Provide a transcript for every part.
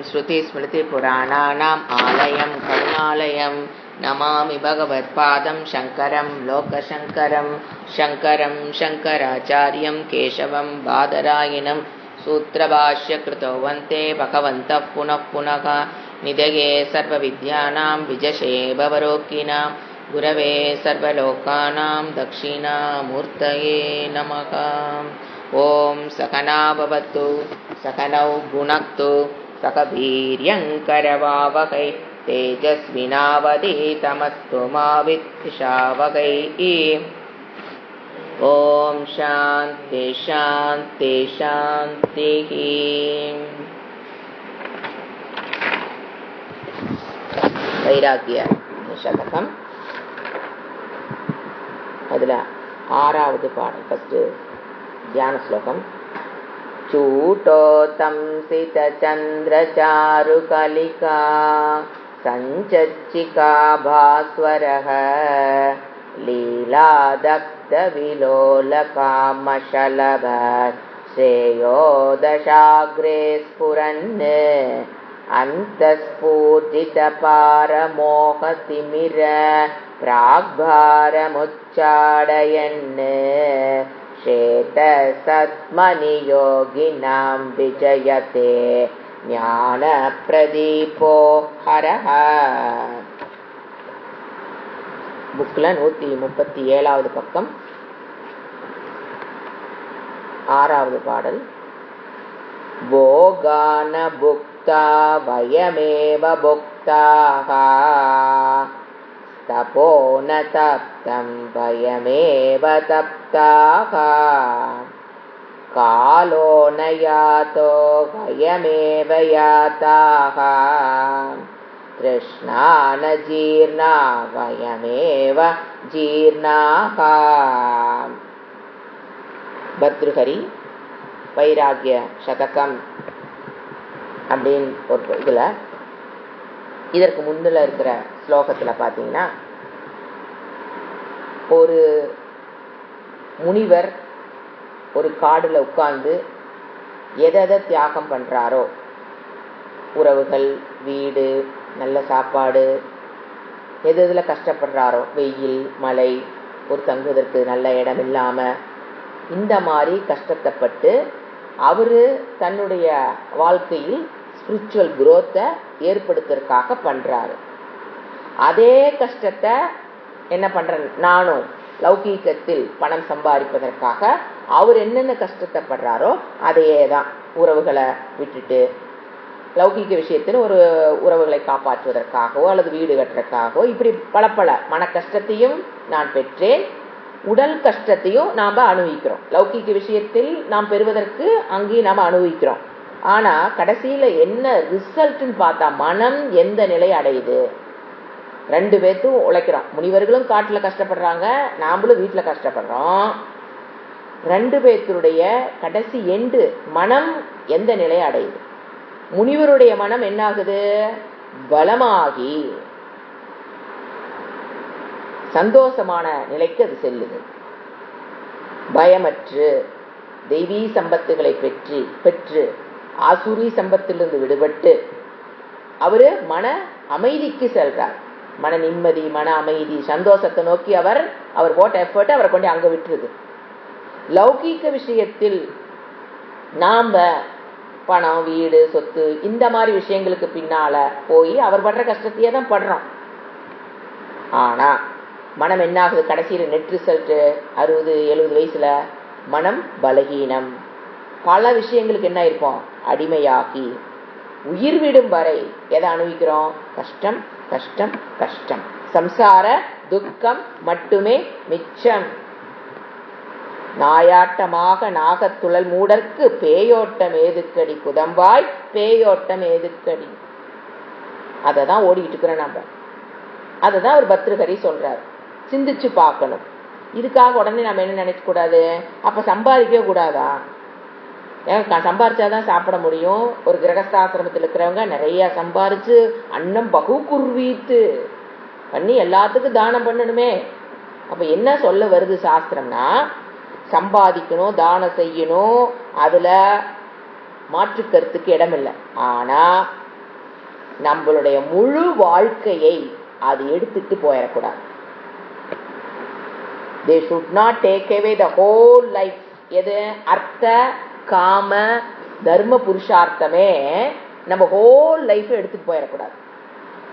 श्रुतिस्मृतिपुराणानाम् आलयं करुणालयं नमामि भगवत्पादं शङ्करं लोकशङ्करं शङ्करं शङ्कराचार्यं केशवं बादरायणं सूत्रभाष्यकृतो वन्ते भगवन्तः पुनः पुनः निधये सर्वविद्यानां विजशे भवरोगिणां गुरवे सर्वलोकानां दक्षिणामूर्तये नमः। ओम सकना भवतु सकनौ भुनक्तु सकवीर्यङ्करवावहै तेजस्विनावधीतमस्तु मा विद्विषावहै। ओम शान्ति शान्ति शान्तिः। वैराग्य शतकम् अदुल आरावदु पाडल फर्स्ट ध्यान श्लोकम। चूटोतंसितचन्द्रचारुकलिका सञ्चच्चिका भास्वरः लीलादग्धविलोलकामशलभत् श्रेयो दशाग्रे स्फुरन् अन्तःस्फूर्जितपारमोहतिमिर प्राग्भारमुच्चाडयन् श्वेतसत्मनियोगिनां विजयते ஞானப்பிரதீபோ ஹரஹ। புக்ல 137வது பக்கம் 6வது பாடல்। போகான புக்தா வயமேவ புக்தாஹ தபோன தப்தம் வயமேவ தப்தாஹ காலோ ந யாதோ வயமேவ யாதாஹ த்ருஷ்ணான ஜீர்ணா வயமேவ ஜீர்ணாஹ। பத்ருஹரி வைராகிய சதகம் அப்படின்னு ஒரு இதில் இதற்கு முன்னில் இருக்கிற ஸ்லோகத்தில் பார்த்தீங்கன்னா ஒரு முனிவர் ஒரு காடில் உட்கார்ந்து எதை தியாகம் பண்ணுறாரோ, உறவுகள், வீடு, நல்ல சாப்பாடு, எதில் கஷ்டப்படுறாரோ, வெயில், மழை, ஒரு தங்குவதற்கு நல்ல இடம் இல்லாமல், இந்த மாதிரி கஷ்டத்தைப்பட்டு அவர் தன்னுடைய வாழ்க்கையில் ஸ்பிரிச்சுவல் குரோத்தை ஏற்படுத்துறதுக்காக பண்ணுறாரு. அதே கஷ்டத்தை என்ன பண்ணுறேன் நானும் லௌகீகத்தில் பணம் சம்பாதிப்பதற்காக அவர் என்னென்ன கஷ்டத்தைப்படுறாரோ அதையே தான் உறவுகளை விட்டுட்டு லௌகீக விஷயத்தில் ஒரு உறவுகளை காப்பாற்றுவதற்காகவோ அல்லது வீடு கட்டுறதுக்காகவோ இப்படி பல மன கஷ்டத்தையும் நான் பெற்றேன், உடல் கஷ்டத்தையும் நாம் அனுபவிக்கிறோம். லௌகீக விஷயத்தில் நாம் பெறுவதற்கு அங்கேயும் நாம் அனுபவிக்கிறோம். ஆனால் கடைசியில் என்ன ரிசல்ட்னு பார்த்தா மனம் எந்த நிலை அடையுது? ரெண்டு பேர்த்தும் உழைக்கிறோம். முனிவர்களும் காட்டில் கஷ்டப்படுறாங்க, நாமளும் வீட்டில் கஷ்டப்படுறோம். ரெண்டு பேர்த்துடைய கடைசி எண்டு மனம் எந்த நிலை அடையுது? முனிவருடைய மனம் என்ன ஆகுது? பலமாகி சந்தோஷமான நிலைக்கு அது செல்லுது. பயமற்று தெய்வீ சம்பத்துகளை பெற்று ஆசுரி சம்பத்திலிருந்து விடுபட்டு அவரு மன அமைதிக்கு செல்றார். மன நிம்மதி, மன அமைதி, சந்தோஷத்தை நோக்கி அவர் போட்ட எஃபர்ட் அவரை கொண்டு அங்க விட்டுருது. லௌகீக விஷயத்தில் நாம பணம், வீடு, சொத்து இந்த மாதிரி விஷயங்களுக்கு பின்னால போய் அவர் படுற கஷ்டத்தையே தான் படுறோம். ஆனா மனம் என்ன ஆகுது? கடைசியில் நெட் ரிசல்ட் 60-70 வயசுல மனம் பலகீனம். பல விஷயங்களுக்கு என்ன இருப்போம்? அடிமையாகி உயிர் விடும் வரை எதை அனுபவிக்கிறோம்? கஷ்டம் கஷ்டம் கஷ்டம். சம்சார துக்கம் மட்டுமே மிச்சம். நாயாட்டமாக நாகத்துழல் மூடற்கு பேயோட்டம் ஏதுக்கடி குதம்பாய் பேயோட்டம் ஏதுக்கடி. அதை தான் ஓடிக்கிட்டு இருக்கிறோம் நம்ம. அதை தான் ஒரு பத்ருஹரி சொல்றாரு. சிந்திச்சு பார்க்கணும். இதுக்காக உடனே நம்ம என்ன நினைக்க கூடாது? அப்ப சம்பாதிக்க கூடாதா? சம்பாரிச்சாதான் சாப்பிட முடியும். ஒரு கிரகஸ்தாசிரமத்தில் இருக்கிறவங்க நிறைய சம்பாரிச்சு அன்னம் பகு குர்வீத்து பண்ணி எல்லாத்துக்கும் தானம் பண்ணணுமே. அப்ப என்ன சொல்ல வருது சாஸ்திரம்னா, சம்பாதிக்கணும், தானம் செய்யணும், அதுல மாற்று கருத்துக்கு இடமில்லை. ஆனா நம்மளுடைய முழு வாழ்க்கையை அது எடுத்துட்டு போயிடக்கூடாது. They should not take away the whole life. எது அர்த்த காம தர்ம புருஷார்த்தமே நம்ம ஹோல் லைஃப் எடுத்துட்டு போயிடக்கூடாது.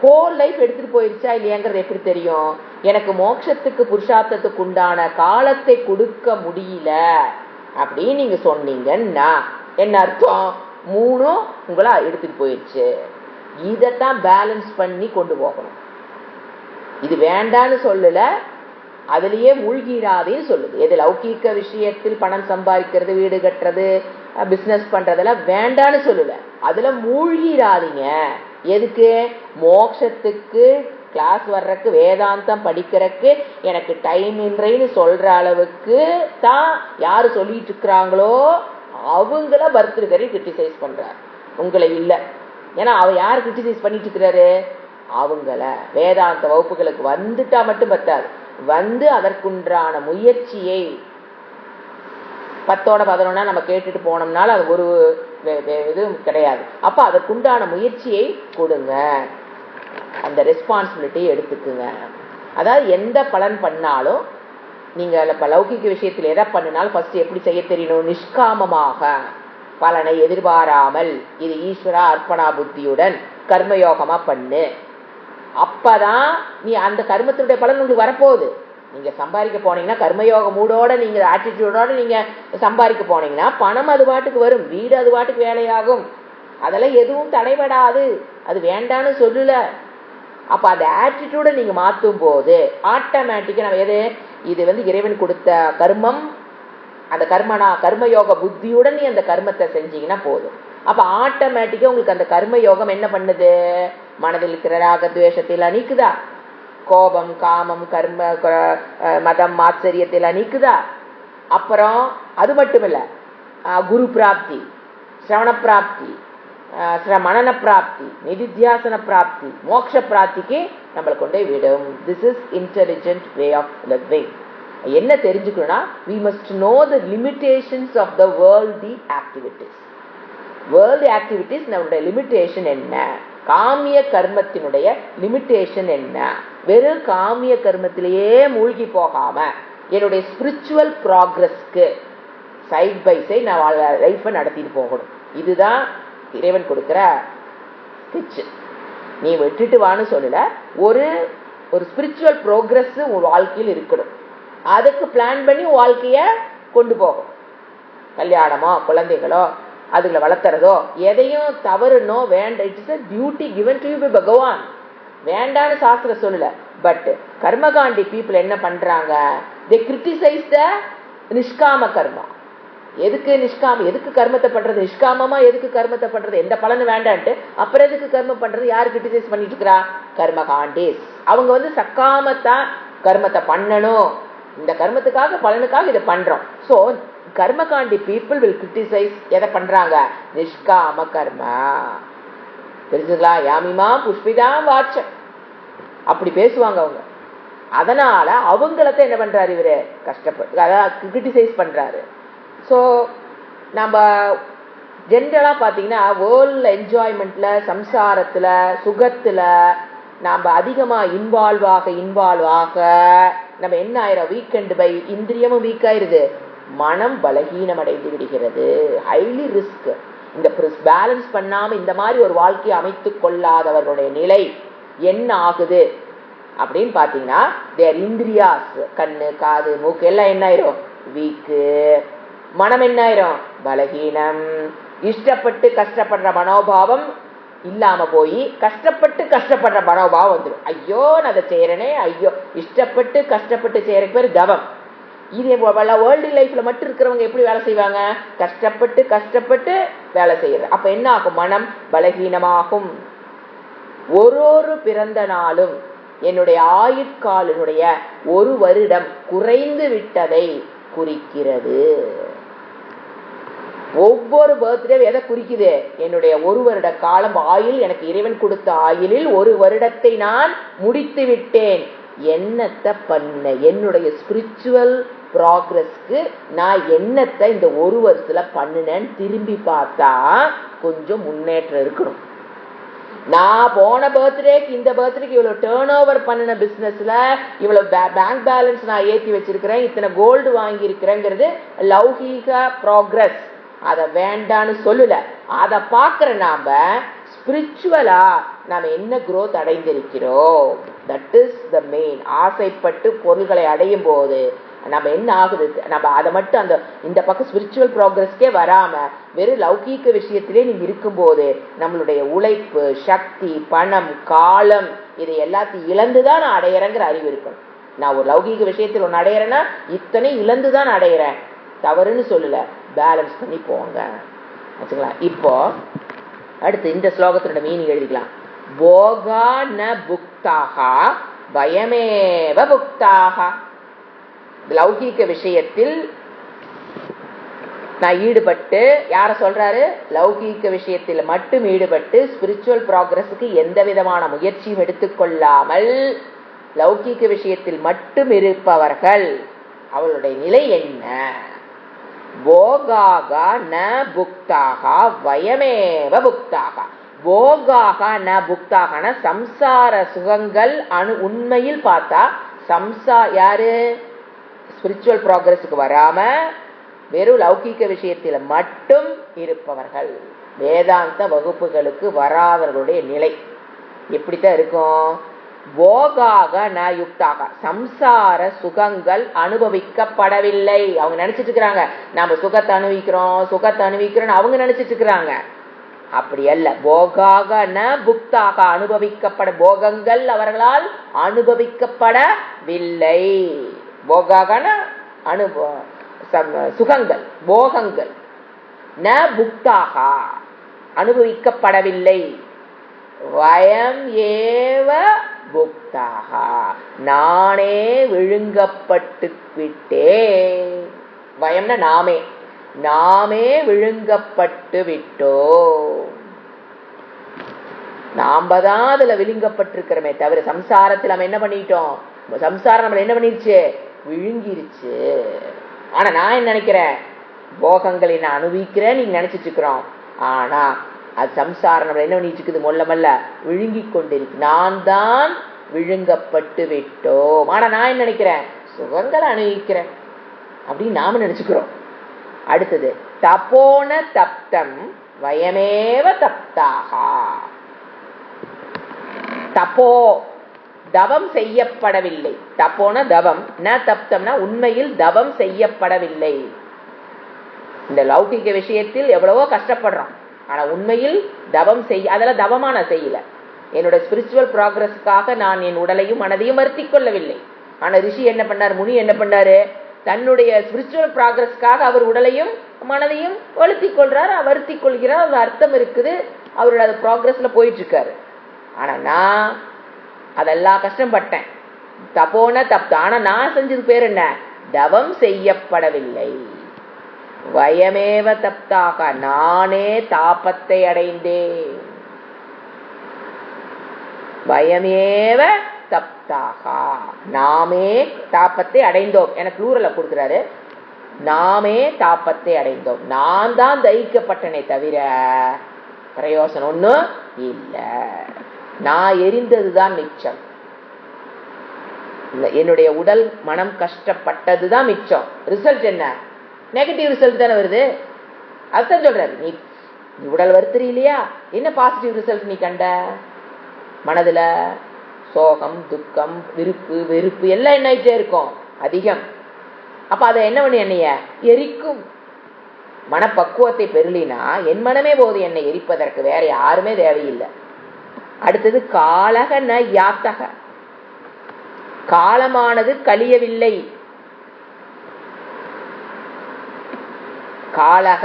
ஹோல் லைஃப் எடுத்துட்டு போயிருச்சா இல்லையாங்கிறது எப்படி தெரியும்? எனக்கு மோட்சத்துக்கு புருஷார்த்தத்துக்கு உண்டான காலத்தை கொடுக்க முடியல அப்படின்னு நீங்க சொன்னீங்கன்னா என்ன அர்த்தம்? 3 உங்களை எடுத்துட்டு போயிருச்சு. இதைத்தான் பேலன்ஸ் பண்ணி கொண்டு போகணும். இது வேண்டான்னு சொல்லல, அதுலயே மூழ்கிடாதேன்னு சொல்லுது. எது லௌகீக விஷயத்தில் பணம் சம்பாதிக்கிறது, வீடு கட்டுறது, பிசினஸ் பண்றதெல்லாம் வேண்டான்னு சொல்லல, அதுல மூழ்கிடாதீங்க. எதுக்கு? மோட்சத்துக்கு கிளாஸ் வர்றதுக்கு, வேதாந்தம் படிக்கிறதுக்கு எனக்கு டைம் இல்லைன்னு சொல்ற அளவுக்கு தான் யாரு சொல்லிட்டு இருக்கிறாங்களோ அவங்கள பர்த்ருகரை கிரிட்டிசைஸ் பண்றாரு, உங்களை இல்லை. ஏன்னா அவ யார் கிரிட்டிசைஸ் பண்ணிட்டு இருக்கிறாரு? அவங்கள. வேதாந்த வகுப்புகளுக்கு வந்துட்டா மட்டும் பத்தாது, வந்து அதற்குன்றான முயற்சியை 10ஓட 11 நம்ம கேட்டுட்டு போனோம்னால அது ஒரு இதுவும் கிடையாது. அப்ப அதற்குண்டான முயற்சியை கொடுங்க, அந்த ரெஸ்பான்சிபிலிட்டியை எடுத்துக்குங்க. அதாவது எந்த பலன் பண்ணாலும் நீங்க இப்ப லௌகிக விஷயத்தில் எதை பண்ணினாலும் ஃபர்ஸ்ட் எப்படி செய்ய தெரியணும்? நிஷ்காமமாக, பலனை எதிர்பாராமல், இது ஈஸ்வர அர்ப்பணா புத்தியுடன் கர்மயோகமா பண்ணு. அப்பதான் நீ அந்த கர்மத்தினுடைய பலன் உங்களுக்கு வரப்போகுது. நீங்க சம்பாதிக்க போனீங்கன்னா கர்மயோக மூடோட, நீங்க ஆட்டிடியூடோட நீங்க சம்பாதிக்க போனீங்கன்னா பணம் அது பாட்டுக்கு வரும், வீடு அது பாட்டுக்கு வேலையாகும், அதெல்லாம் எதுவும் தடைபடாது. அது வேண்டான்னு சொல்லல. அப்ப அந்த ஆட்டிடியூட நீங்க மாற்றும் போது ஆட்டோமேட்டிக்கா நம்ம எது இது இறைவன் கொடுத்த கர்மம், அந்த கர்மயோக புத்தியுடன் நீ அந்த கர்மத்தை செஞ்சீங்கன்னா போதும். அப்ப ஆட்டோமேட்டிக்கா உங்களுக்கு அந்த கர்மயோகம் என்ன பண்ணுது? மனதில் இருக்கிற ராகத்வேஷத்தில் நீக்குதா, கோபம் காமம் கர்ம மதம் ஆச்சரியத்தில் நீக்குதா. அப்புறம் அது மட்டும் இல்ல, குரு பிராப்தி, சிரவண பிராப்தி, மனன பிராப்தி, நிதித்தியாசன பிராப்தி, மோட்ச பிராப்திக்கு நம்மளை கொண்டே விடும். This is intelligent way of living. என்ன தெரிஞ்சுக்கணும்னா, we must know the limitations of the worldly activities. World activities நம்மளுடைய லிமிட்டேஷன் என்ன, காமிய கர்மத்தினுடைய லிமிட்டேஷன் என்ன. வெறும் காமிய கர்மத்திலேயே மூழ்கி போகாம என்னுடைய ஸ்பிரிச்சுவல் ப்ராக்ரஸ்க்கு சைட் பை சைட் நான் லைஃபை நடத்திட்டு போகணும். இதுதான் இறைவன் கொடுக்கிற ஸ்கெட்ச். நீ விட்டுட்டு வான்னு சொல்லல, ஒரு ஸ்பிரிச்சுவல் ப்ரோக்ரஸ் உன் வாழ்க்கையில் இருக்கணும். அதுக்கு பிளான் பண்ணி வாழ்க்கைய கொண்டு போகும். கல்யாணமோ குழந்தைகளோ அதுல வளர்த்துறதோ எதையும் தவறுனோ வேண்டாம். It's a duty given to you by பகவான். வேண்டான்னு சாஸ்திரம் சொல்லல. பட் கர்மகாண்டி பீப்புள் என்ன பண்றாங்க? they criticize the நிஷ்காம கர்மா. எதுக்கு நிஷ்காம, எதுக்கு கர்மத்தை பண்றது? நிஷ்காமமா எதுக்கு கர்மத்தை பண்றது? எந்த பலனும் வேண்டான்ட்டு அப்புறம் எதுக்கு கர்மம் பண்றது? யாரு கிரிட்டிசைஸ் பண்ணிட்டு இருக்கிறா? கர்மகாண்டேஸ். அவங்க சக்காமத்தான் கர்மத்தை பண்ணணும், இந்த கர்மத்துக்காக பலனுக்காக இதை பண்றோம். சோ கர்மகாண்டி பீப்புள் வில் கிரிட்டிசைஸ் எதை பண்றாங்க? நிஷ்காம கர்மா. தெரிஞ்சுங்களா? யாமிமா புஷ்பிதா வாட்ச அப்படி பேசுவாங்க அவங்க. அதனால அவங்களத்த என்ன பண்றாரு இவரு? கஷ்டப்பட்டு அதாவது கிரிட்டிசைஸ் பண்றாரு. ஸோ நம்ம ஜென்ரலாக பார்த்தீங்கன்னா வேர்ல்டில் என்ஜாய்மெண்ட்ல, சம்சாரத்தில், சுகத்தில் நாம் அதிகமாக இன்வால்வ் ஆக நம்ம என்ன ஆயிரும்? வீக்கெண்டு பை இந்திரியமும் வீக் ஆயிருது, மனம் பலகீனம் அடைந்து விடுகிறது. Highly risk. இந்த பேலன்ஸ் பண்ணாமல் இந்த மாதிரி ஒரு வாழ்க்கையை அமைத்து கொள்ளாதவர்களுடைய நிலை என்ன ஆகுது அப்படின்னு பார்த்தீங்கன்னா, தேர் இந்திரியாஸ், கண்ணு காது மூக்கு எல்லாம் என்ன ஆயிரும்? வீக்கு. மனம் என்ன ஆயிரும்? பலகீனம். இஷ்டப்பட்டு கஷ்டப்படுற மனோபாவம் இல்லாம போய் கஷ்டப்படுற மனோபாவம் வந்துடும். ஐயோ நான் அதை செய்யறேனே, ஐயோ இஷ்டப்பட்டு கஷ்டப்பட்டு செய்யறதுக்கு பேர் தவம். இது வேர்ல்டு லைஃப்ல மட்டும் இருக்கிறவங்க எப்படி வேலை செய்வாங்க? கஷ்டப்பட்டு வேலை செய்யறது. அப்ப என்ன ஆகும்? மனம் பலகீனமாகும். ஒரு பிறந்த நாளும் என்னுடைய ஆயுட்காலினுடைய 1 வருடம் குறைந்து விட்டதை குறிக்கிறது. ஒவ்வொரு பர்த்டே எதை குறிக்குது? என்னுடைய 1 வருட காலம் ஆயுள், எனக்கு இறைவன் கொடுத்த ஆயுளில் 1 வருடத்தை நான் முடித்து விட்டேன். என்னத்தை பண்ண? என்னுடைய ஸ்பிரிச்சுவல் ப்ராக்ரஸ்க்கு நான் என்னத்தை இந்த 1 வருஷத்துல பண்ணினேன்னு திரும்பி பார்த்தா கொஞ்சம் முன்னேற்றம் இருக்கணும். நான் போன பர்த்டேக்கு இந்த பர்த்டேக்கு இவ்வளவு டேர்ன் ஓவர் பண்ணின பிசினஸ்ல இவ்வளவு பேங்க் பேலன்ஸ் நான் ஏற்றி வச்சிருக்கிறேன், இத்தனை கோல்டு வாங்கி இருக்கிறேங்கிறது லௌகீக ப்ராக்ரஸ். அதை வேண்டான்னு சொல்லல. அதை பார்க்கிற நாம ஸ்பிரிச்சுவலா நாம என்ன growth அடைந்திருக்கிறோம், தட் இஸ் த மெயின். ஆசைப்பட்டு பொருள்களை அடையும் போது நம்ம என்ன ஆகுது, நம்ம அதை மட்டும் அந்த இந்த பக்கம் ஸ்பிரிச்சுவல் ப்ராக்ரஸ்க்கே வராம வெறும் லௌகீக விஷயத்திலே நீங்க இருக்கும்போது நம்மளுடைய உழைப்பு, சக்தி, பணம், காலம் இதை எல்லாத்தையும் இழந்துதான் நான் அடையிறேங்கிற அறிவு இருக்கணும். நான் ஒரு லௌகீக விஷயத்தில் ஒன்று அடையிறேன்னா இத்தனை இழந்துதான் அடையிறேன், தவறுன்னு சொல்லல. பேலன்ஸ் பண்ணி போங்க வச்சுங்களா. இப்போ அடுத்து இந்த ஸ்லோகத்தோட மீனிங் எழுதிக்கலாம். போகா ந புக்தாகா பயமேவ புக்தாகா. லௌகீக விஷயத்தில் நான் ஈடுபட்டு, யார சொல்றாரு, லௌகீக விஷயத்தில் மட்டும் ஈடுபட்டு ஸ்பிரிச்சுவல் ப்ராக்ரஸுக்கு எந்த விதமான முயற்சியும் எடுத்துக்கொள்ளாமல் லௌகீக விஷயத்தில் மட்டும் இருப்பவர்கள் அவளுடைய நிலை என்ன? போகாகா ந புக்தாகா வயமேவ புக்தாகா. போகாகா ந புக்தாகனா சம்சார சுகங்கள் உண்மையில் பார்த்தா யாரு ஸ்பிரிச்சுவல் ப்ராக்ரஸுக்கு வராம வெறும் லௌகீக விஷயத்தில் மட்டும் இருப்பவர்கள், வேதாந்த வகுப்புகளுக்கு வராதவர்களுடைய நிலை எப்படித்தான் இருக்கும்? போகாக ந யுக்தாக, சம்சார சுகங்கள் அனுபவிக்கப்படவில்லை. அவங்க நினைச்சிட்டு இருக்கிறாங்க நாம சுகத்தை அனுபவிக்கிறோம் அவங்க நினைச்சிட்டு இருக்கிறாங்க. அப்படி அல்ல. போகாக ந புக்தாக, அனுபவிக்கப்பட போகங்கள் அவர்களால் அனுபவிக்கப்படவில்லை. போகாகன சுகங்கள், போகங்கள். ந புக்தாக, அனுபவிக்கப்படவில்லை. வயம் ஏவ புக்தாக, நானே விழுங்கப்பட்டு விட்டேன். வயம்னா நாமே விழுங்கப்பட்டு விட்டோம். நாம தான் அதுல விழுங்கப்பட்டிருக்கிறோமே தவிர சம்சாரத்தில் நம்ம என்ன பண்ணிட்டோம்? சம்சாரம் நம்ம என்ன பண்ணிருச்சு? விழுங்கிருச்சு. ஆனா நான் என்ன நினைக்கிறேன், போகங்களை நான் அனுபவிக்கிறேன் நீங்க நினைச்சிட்டு இருக்கிறோம். ஆனா அது சம்சாரம் நம்ம என்ன பண்ணிட்டு இருக்குது? மொல்ல விழுங்கி கொண்டிருக்கு. நான் தான் விழுங்கப்பட்டு விட்டோம். ஆனா நான் என்ன நினைக்கிறேன்? சுகங்களை அனுபவிக்கிறேன் அப்படின்னு நாம நினைச்சுக்கிறோம். அடுத்தது தபோன தப்தம் வயமேவ தப்தாகா. தபோ தவம் செய்யப்படவில்லை. தப்போன தவம், ந தப்தம்னா உண்மையில் தவம் செய்யப்படவில்லை. இந்த லௌகிக விஷயத்தில் எவ்வளவோ கஷ்டப்படுறோம், ஆனா உண்மையில் தவம் அதெல்லாம் தவமா நான் செய்யல. என்னோட ஸ்பிரிச்சுவல் ப்ராக்ரஸ்க்காக நான் என் உடலையும் மனதையும் வருத்தி கொள்ளவில்லை. ஆனா ரிஷி என்ன பண்ணார், முனி என்ன பண்ணாரு, தன்னுடைய ஸ்பிரிச்சுவல் ப்ராக்ரஸ்க்காக அவர் உடலையும் மனதையும் வருத்தி கொள்றார், வருத்தி கொள்கிறார். அது அர்த்தம் இருக்குது, அவரோட ப்ராக்ரஸ்ல போயிட்டு இருக்காரு. ஆனா நான் அதெல்லாம் கஷ்டப்பட்டேன். தபோன தப்தம். ஆனா நான் செஞ்சது பேர் என்ன? தவம் செய்யப்படவில்லை. வயமேவ தப்தாக, நானே தாபத்தை அடைந்தேன். வயமேவ தப்தாக, நாமே தாபத்தை அடைந்தோம். எனக்கு ப்ளூரல கொடுக்கிறாரு. நாமே தாபத்தை அடைந்தோம். நான் தான் தயிக்கப்பட்டனே தவிர பிரயோசனம் ஒன்றும் இல்லை. நான் எரிந்ததுதான் மிச்சம். என்னுடைய உடல் மனம் கஷ்டப்பட்டதுதான் மிச்சம். ரிசல்ட் என்ன? நெகட்டிவ் ரிசல்ட் தானே வருது. அதுதான் சொல்றாரு, நீ உடல் வருத்தறி இல்லையா, என்ன பாசிட்டிவ் ரிசல்ட் நீ கண்ட? மனதுல சோகம், துக்கம், விருப்பு, வெறுப்பு எல்லாம் என்ன ஆயிட்டே இருக்கும், அதிகம். அப்ப அதை என்ன பண்ணி என்னைய எரிக்கும். மனப்பக்குவத்தை பெறலினா என் மனமே போது என்னை எரிப்பதற்கு, வேற யாருமே தேவையில்லை. அடுத்தது காலக ந யாத்தக, காலமானது கழியவில்லை. காலக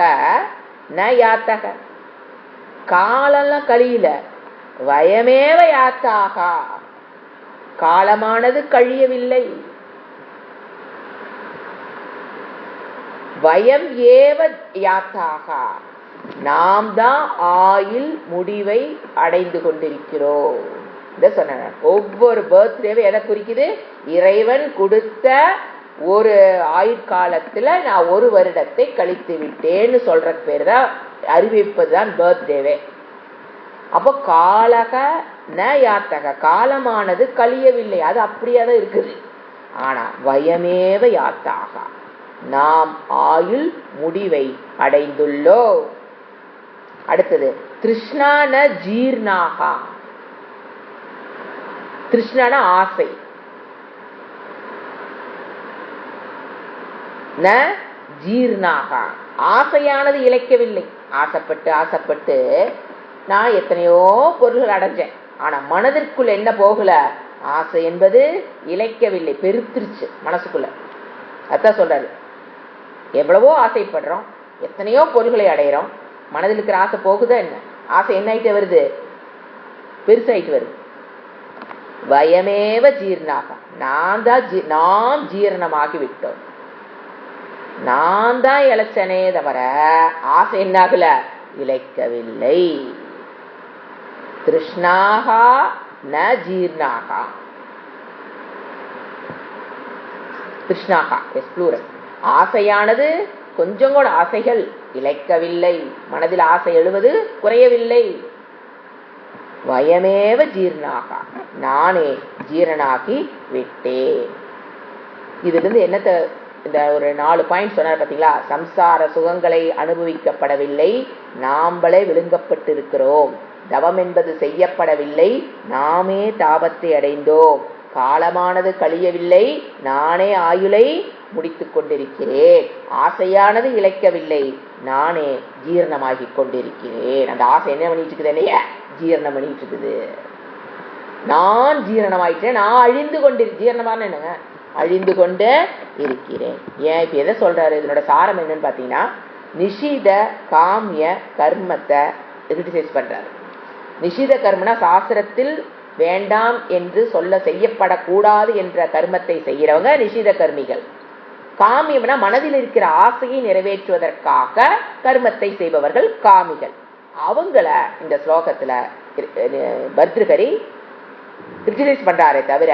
ந யாத்தக, காலெல்லாம் கழியல. வயமேவ யாத்தாக, காலமானது கழியவில்லை. வயம் ஏவ யாத்தாக, நாம் தான் ஆயுள் முடிவை அடைந்து கொண்டிருக்கிறோம். இத சொன்ன ஒவ்வொரு பர்த்டேவும் எதை குறிக்குது? இறைவன் கொடுத்த ஒரு ஆயுட்காலத்துல நான் ஒரு வருடத்தை கழித்து விட்டேன்னு சொல்ற பேர் தான் அறிவிப்பது தான் பர்த்டேவே. அப்போ காலக ந யாத்தக, காலமானது கழியவில்லை, அது அப்படியே தான் இருக்குது. ஆனா வயமேவ யாத்தாக, நாம் ஆயுள் முடிவை அடைந்துள்ளோ. அடுத்தது திருஷ்ணா ந ஜீர்ணாக, திருஷ்ணான ஆசை, ந ஜீர்ணாக, ஆசையானது இழைக்கவில்லை. ஆசைப்பட்டு ஆசைப்பட்டு நான் எத்தனையோ பொருள்கள் அடைஞ்சேன், ஆனா மனதிற்குள்ள என்ன போகல, ஆசை என்பது இழைக்கவில்லை, பெருத்திருச்சு மனசுக்குள்ள. அதான் சொல்றாரு, எவ்வளவோ ஆசைப்படுறோம், எத்தனையோ பொருள்களை அடையிறோம், மனதில் இருக்கிற ஆசை போகுதா என்ன? ஆசை என்ன ஆயிட்டு வருது, பெருசாயிட்டு வருது. வயமேவ ஜீர்ணாக, நாம் ஜீரணமாகி விட்டோம், நான் தான் இழைச்சனே தவிர ஆசை என்னாகல, இழைக்கவில்லை. திருஷ்ணாகா ந ஜீர்ணாகா, திருஷ்ணாகா எஸ் ப்ளூரல். ஆசையானது கொஞ்சம் கூட ஆசைகள் இழைக்கவில்லை, மனதில் ஆசை எழுவது குறையவில்லை. வயமேவ ஜீர்ணாகா, நானே ஜீரணாகி விட்டேன். இதுல இருந்து என்னத்தை, இந்த ஒரு 4 பாயிண்ட் சொன்னார் பாத்தீங்களா. சம்சார சுகங்களை அனுபவிக்கப்படவில்லை, நாம்பளே விழுங்கப்பட்டு இருக்கிறோம். தவம் என்பது செய்யப்படவில்லை, நாமே தாபத்தை அடைந்தோம். காலமானது கழியவில்லை, நானே ஆயுளை முடித்துக் கொண்டிருக்கிறேன். ஆசையானது இழைக்கவில்லை, நானே ஜீரணமாகி கொண்டிருக்கிறேன். அந்த ஆசை என்ன பண்ணிட்டு இருக்குது, இல்லையா, ஜீரணம் பண்ணிட்டு இருக்குது. நான் ஜீரணமாயிட்டேன், நான் அழிந்து கொண்டிருக்கேன். ஜீரணமான என்னங்க, அழிந்து கொண்டு இருக்கிறேன். ஏன் இப்ப எதை சொல்றாரு, இதனோட சாரம் என்னன்னு பாத்தீங்கன்னா, நிஷித காமிய கர்மத்தை கிரிட்டிசைஸ் பண்றாரு. நிஷித கர்மனா சாஸ்திரத்தில் வேண்டாம் என்று சொல்ல செய்யப்படக்கூடாது என்ற கர்மத்தை செய்யறவங்க நிஷித கர்மிகள். காமியம்னா மனதில் இருக்கிற ஆசையை நிறைவேற்றுவதற்காக கர்மத்தை செய்பவர்கள் காமிகள். அவங்கள இந்த ஸ்லோகத்துல பர்திருஹரி கிரிட்டிசைஸ் பண்றாரே தவிர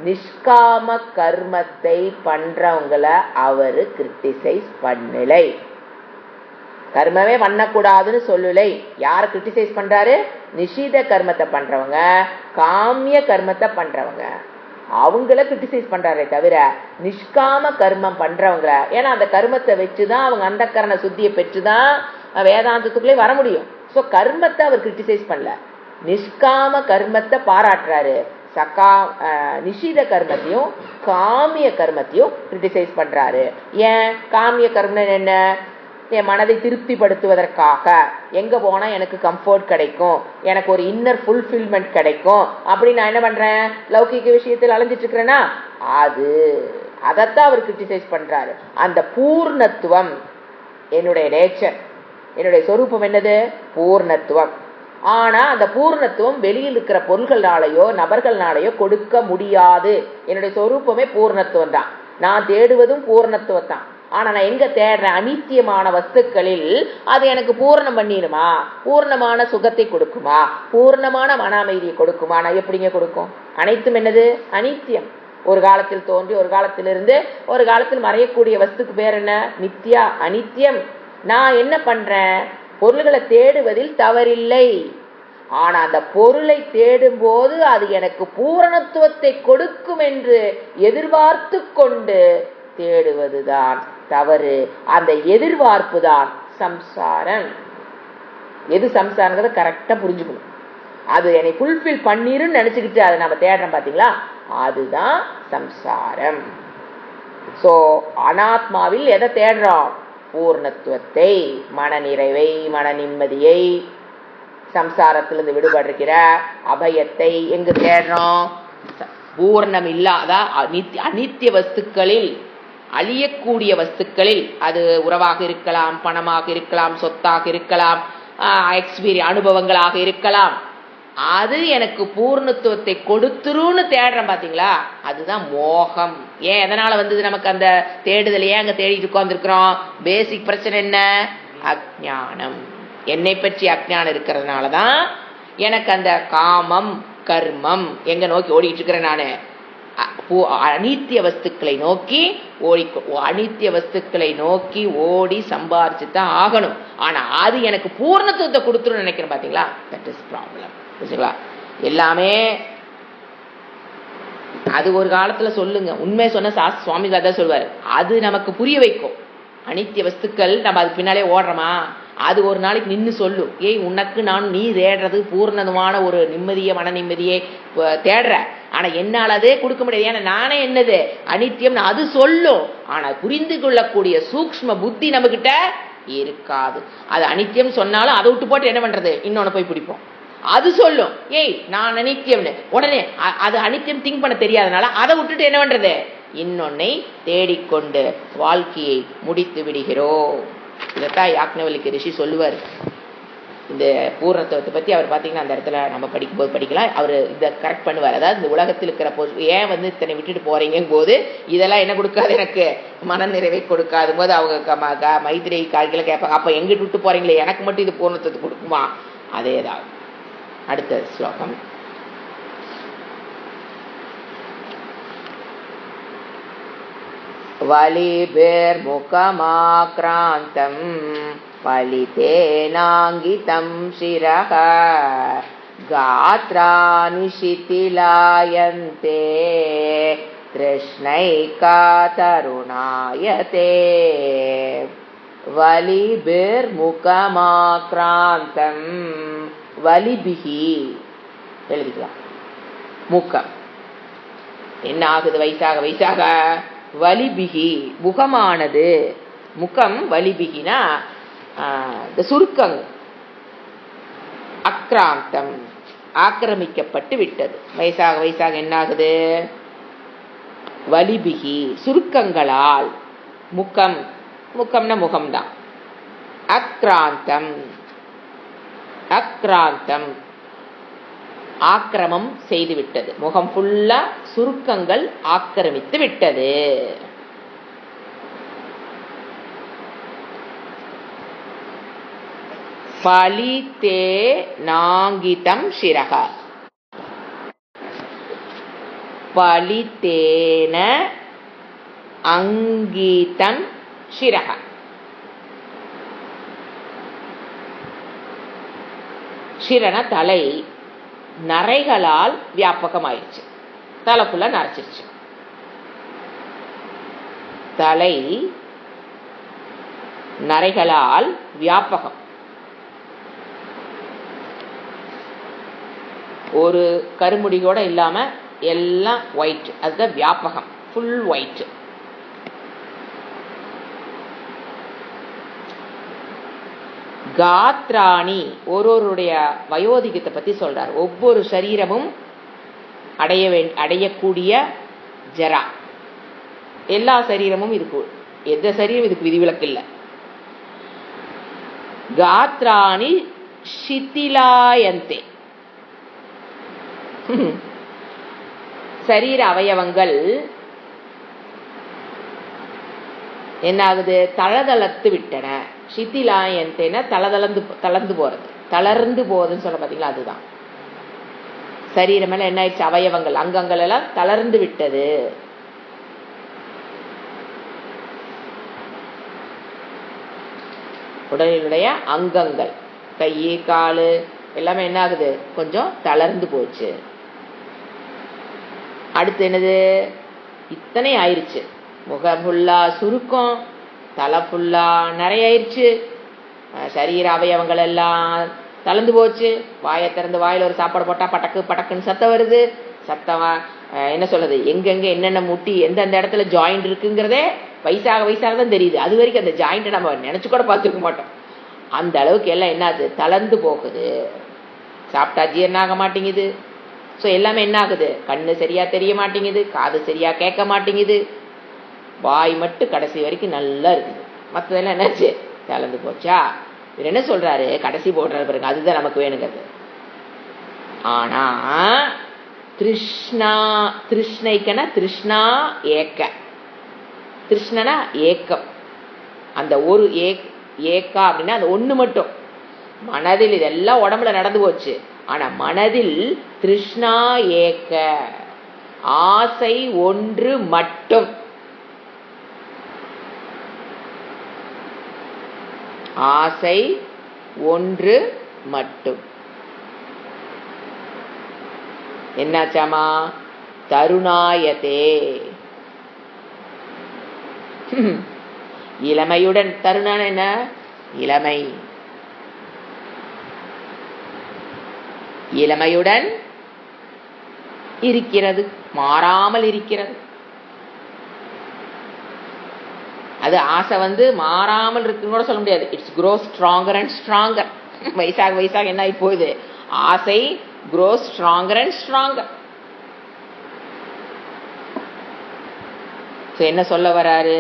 நிஷ்காம கர்மத்தை பண்றவங்கள அவரு கிரிட்டிசைஸ் பண்ணலை. கர்மமே பண்ணக்கூடாதுன்னு சொல்லலை. யார கிரிட்டிசைஸ் பண்றாரு, நிஷித கர்மத்தை பண்றவங்க, காமிய கர்மத்தை பண்றவங்க, அவங்கள கிரிட்டிசைஸ் பண்றாரே தவிர நிஷ்காம கர்மம் பண்றவங்க. ஏன்னா அந்த கர்மத்தை வச்சுதான் அவங்க அந்த கரண சுத்தியை பெற்றுதான் வேதாந்தத்துக்குள்ளே வர முடியும். சோ கர்மத்தை அவர் கிரிட்டிசைஸ் பண்ணல, நிஷ்காம கர்மத்தை பாராட்டுறாரு. நிஷித கர்மத்தையும் காமிய கர்மத்தையும் கிரிட்டிசைஸ் பண்றாரு. ஏன் காமிய கர்மம் என்ன, என் மனதை திருப்திப்படுத்துவதற்காக, எங்க போனா எனக்கு கம்ஃபர்ட் கிடைக்கும், எனக்கு ஒரு இன்னர் ஃபுல்ஃபில்மெண்ட் கிடைக்கும் அப்படின்னு நான் என்ன பண்றேன், லௌகிக விஷயத்தில் அலைஞ்சிட்டு இருக்கிறேன்னா அதைத்தான் அவர் கிரிட்டிசைஸ் பண்றாரு. அந்த பூர்ணத்துவம் என்னுடைய நேச்சர், என்னுடைய சொரூபம் என்னது, பூர்ணத்துவம். ஆனா அந்த பூர்ணத்துவம் வெளியில் இருக்கிற பொருள்கள்னாலேயோ நபர்கள்னாலேயோ கொடுக்க முடியாது. என்னுடைய சொரூபமே பூர்ணத்துவம் தான், நான் தேடுவதும் பூர்ணத்துவம் தான். ஆனா நான் எங்க தேடுறேன், அனித்தியமான வஸ்துக்களில் அது எனக்கு பூர்ணம் பண்ணிடுமா, பூர்ணமான சுகத்தை கொடுக்குமா, பூர்ணமான மன அமைதியை கொடுக்குமா? நான் எப்படிங்க கொடுக்கும்? அனைத்தும் என்னது, அனித்தியம். ஒரு காலத்தில் தோன்றி ஒரு காலத்திலிருந்து ஒரு காலத்தில் மறையக்கூடிய வஸ்துக்கு பேர் என்ன, நித்யா, அனித்தியம். நான் என்ன பண்றேன், பொருள்களை தேடுவதில் தவறில்லை. ஆனா அந்த பொருளை தேடும் போது அது எனக்கு பூரணத்துவத்தை கொடுக்கும் என்று எதிர்பார்த்து கொண்டு தேடுவதுதான் தவறு. அந்த எதிர்பார்ப்பு தான் சம்சாரம். எது சம்சாரங்கிறத கரெக்டா புரிஞ்சுக்கணும். அது என்னை ஃபுல்ஃபில் பண்ணிருன்னு நினைச்சுக்கிட்டு அதை நம்ம தேடுறோம் பாத்தீங்களா, அதுதான் சம்சாரம். சோ அனாத்மாவில் எதை தேடுறோம், பூர்ணத்துவத்தை, மன நிறைவை, மன நிம்மதியை, சம்சாரத்திலிருந்து விடுபடுகிற அபயத்தை எங்கு தேடுறோம், பூர்ணம் இல்லாத அனித்திய வஸ்துக்களில், அழியக்கூடிய வஸ்துக்களில். அது உறவாக இருக்கலாம், பணமாக இருக்கலாம், சொத்தாக இருக்கலாம், அனுபவங்களாக இருக்கலாம். அது எனக்கு பூர்ணத்துவத்தை கொடுத்துருன்னு தேடுறேன் பாத்தீங்களா, அதுதான் மோகம். ஏன் எதனால வந்தது நமக்கு அந்த தேடுதல், ஏன் அங்க தேடிட்டு உட்கார்ந்துருக்கிறோம்? பேசிக் பிரச்சனை என்ன, அஜ்ஞானம். என்னை பற்றி அஜ்ஞானம் இருக்கிறதுனாலதான் எனக்கு அந்த காமம் கர்மம் எங்க நோக்கி ஓடிட்டு இருக்கிறேன் நானு, அனித்திய வஸ்துக்களை நோக்கி அனித்திய வஸ்துக்களை நோக்கி ஓடி சம்பாரிச்சுதான் ஆகணும். ஆனா அது எனக்கு பூர்ணத்துவத்தை கொடுத்துரும் நினைக்கிறேன். பாத்தீங்களா, தட் இஸ் ப்ராப்ளம். புரிஞ்சுங்களா? எல்லாமே அது ஒரு காலத்துல சொல்லுங்க, உண்மை சொன்ன சுவாமிகள் அதான் சொல்வாரு, அது நமக்கு புரிய வைக்கும். அனித்திய வஸ்துக்கள் நம்ம அது பின்னாலே ஓடுறோமா, அது ஒரு நாளைக்கு நின்று சொல்லும், ஏய் உனக்கு நான் நீ தேடுறது பூர்ணமான ஒரு நிம்மதியை மன நிம்மதியை தேடுற, ஆனா என்னால் அதே கொடுக்க முடியாது, ஏன்னா நானே என்னது அனித்தியம் அது சொல்லும். ஆனா புரிந்து கொள்ளக்கூடிய சூக்ஷ்ம புத்தி நம்ம கிட்ட இருக்காது. அது அனித்தியம் சொன்னாலும் அதை விட்டு போட்டு என்ன பண்றது, இன்னொன்னு போய் பிடிப்போம். அது சொல்லும், ஏய் நான் அனித்தியம்னு, உடனே அது அனித்தியம் திங்க் பண்ண தெரியாதனால அதை விட்டுட்டு என்ன பண்றது, இன்னொன்னை தேடிக்கொண்டு வாழ்க்கையை முடித்து விடுகிறோம். இதைத்தான் யாக்ஞவல்கிய ரிஷி சொல்லுவார். இந்த பூர்ணத்துவத்தை பத்தி அவர் பாத்தீங்கன்னா அந்த இடத்துல நம்ம படிக்கும்போது படிக்கலாம், அவர் இதை கரெக்ட் பண்ணுவார். அதாவது இந்த உலகத்தில் இருக்கிற ஏன் இத்தனை விட்டுட்டு போறீங்க போது இதெல்லாம் என்ன கொடுக்காது, எனக்கு மன நிறைவை கொடுக்காது போது அவங்க மைத்திரை காய்களை கேட்பாங்க, அப்ப எங்கிட்டு விட்டு போறீங்களே எனக்கு மட்டும் இது பூர்ணத்துவத்தை கொடுக்குமா? அதேதான். அடுத்த ஸ்லோகம். வலிபிர்முகமாக்ராந்தம் பலிதேனாங்கிதம் சிரஹ காத்ராணி சிதிலாயந்தே திருஷ்ணைகா தருணாயதே. வலிபிர்முகமாக்ராந்தம், வலிபிகி எழுதிக்கலாம், முகம் என்ன ஆகுது, வயசாக வயசாக வலிபிகி முகமானது, முகம் வலிபிகினா இந்த சுருக்கங், அக்ராந்தம் ஆக்கிரமிக்கப்பட்டு விட்டது. வயசாக வயசாக என்ன ஆகுது, வலிபிகி சுருக்கங்களால், முகம் முகம்னா முகம்தான், அக்ராந்தம் அக்ராந்தம் ஆக்கிரமம் செய்து விட்டது, முகம் ஃபுல்லா சுருக்கங்கள் ஆக்கிரமித்து விட்டது. பலிதே நாங்கிதம் சிரக, பலிதேன அங்கீதம் சிரக. சிரன தலை நரைகளால் வியாபகமாயிருச்சு, தலை ஃபுல்லா நரைச்சிருச்சு. தலை நரைகளால் வியாபகம், ஒரு கருமுடி கூட இல்லாம எல்லாம் ஒயிட், அதுதான் வியாபகம், ஃபுல் ஒயிட். காத்ராணி ஒருவருடைய வயோதிகத்தை பத்தி சொல்றார். ஒவ்வொரு சரீரமும் அடையக்கூடிய ஜரா, எல்லா சரீரமும் இதுக்கு, எந்த சரீரம் இதுக்கு விதிவிலக்கு இல்லை. காத்ராணி சிதிலாயந்தே, சரீர அவயவங்கள் என்ன ஆகுது, தளதளத்து விட்டன. சிதிலாயந்தேன தளர்ந்து போறது, தளர்ந்து போகுதுன்னு சொல்ல பாத்தீங்களா, அதுதான் சரீரம் எல்லாம் என்ன ஆயிடுச்சு, அவயவங்கள் அங்கங்கள் எல்லாம் தளர்ந்து விட்டது. உடலினுடைய அங்கங்கள் கை காலு எல்லாமே என்ன ஆகுது, கொஞ்சம் தளர்ந்து போச்சு. அடுத்து என்னது, இத்தனை ஆயிடுச்சு, முகம் ஃபுல்லா சுருக்கம், தலை ஃபுல்லா நிறைய ஆயிடுச்சு, சரீர அவயவங்கள் எல்லாம் தளர்ந்து போச்சு. வாயை திறந்து வாயில ஒரு சாப்பாடு போட்டா பட்டக்கு பட்டக்குன்னு சத்தம் வருது. சத்தமா என்ன சொல்றது, எங்கெங்க என்னென்ன முட்டி எந்தெந்த இடத்துல ஜாயிண்ட் இருக்குங்கிறதே வயசாக வயசாக தான் தெரியுது. அது வரைக்கும் அந்த ஜாயிண்ட்டை நம்ம நினைச்சு கூட பார்த்துருக்க மாட்டோம். அந்த அளவுக்கு எல்லாம் என்னாது, தளர்ந்து போகுது. சாப்பிட்டா ஜீரணம் ஆக மாட்டேங்குது. ஸோ எல்லாமே என்ன ஆகுது, கண்ணு சரியா தெரிய மாட்டேங்குது, காது சரியா கேட்க மாட்டேங்குது, வாய் மட்டும் கடைசி வரைக்கும் நல்லா இருக்குது, மற்றதெல்லாம் என்னாச்சு, தளர்ந்து போச்சா. இவர் என்ன சொல்றாரு, கடைசி போடுறாரு பாருங்க, அதுதான் நமக்கு வேணுங்கிறது. ஆனா திருஷ்ணா, திருஷ்ணைக்கன திருஷ்ணா ஏக்க, திருஷ்ணனா ஏக்கம், அந்த ஒரு ஏக்கா அப்படின்னா அந்த ஒண்ணு மட்டும். மனதில் இதெல்லாம் உடம்புல நடந்து போச்சு, ஆனா மனதில் திருஷ்ணா ஏக்க, ஆசை ஒன்று மட்டும். ஆசை ஒன்று மட்டும். என்னாச்சாமா? தருணாயதே. இளமையுடன், தருணான என்ன? இளமை. இளமையுடன் இருக்கிறது, மாறாமல் இருக்கிறது. அது ஆசை மாறாமல் இருக்குன்னு கூட சொல்ல முடியாது. It's grow stronger and stronger. வயசாக வயசாக என்ன ஆகி போகுது? ஆசை grow stronger and stronger. என்ன சொல்ல வராரு?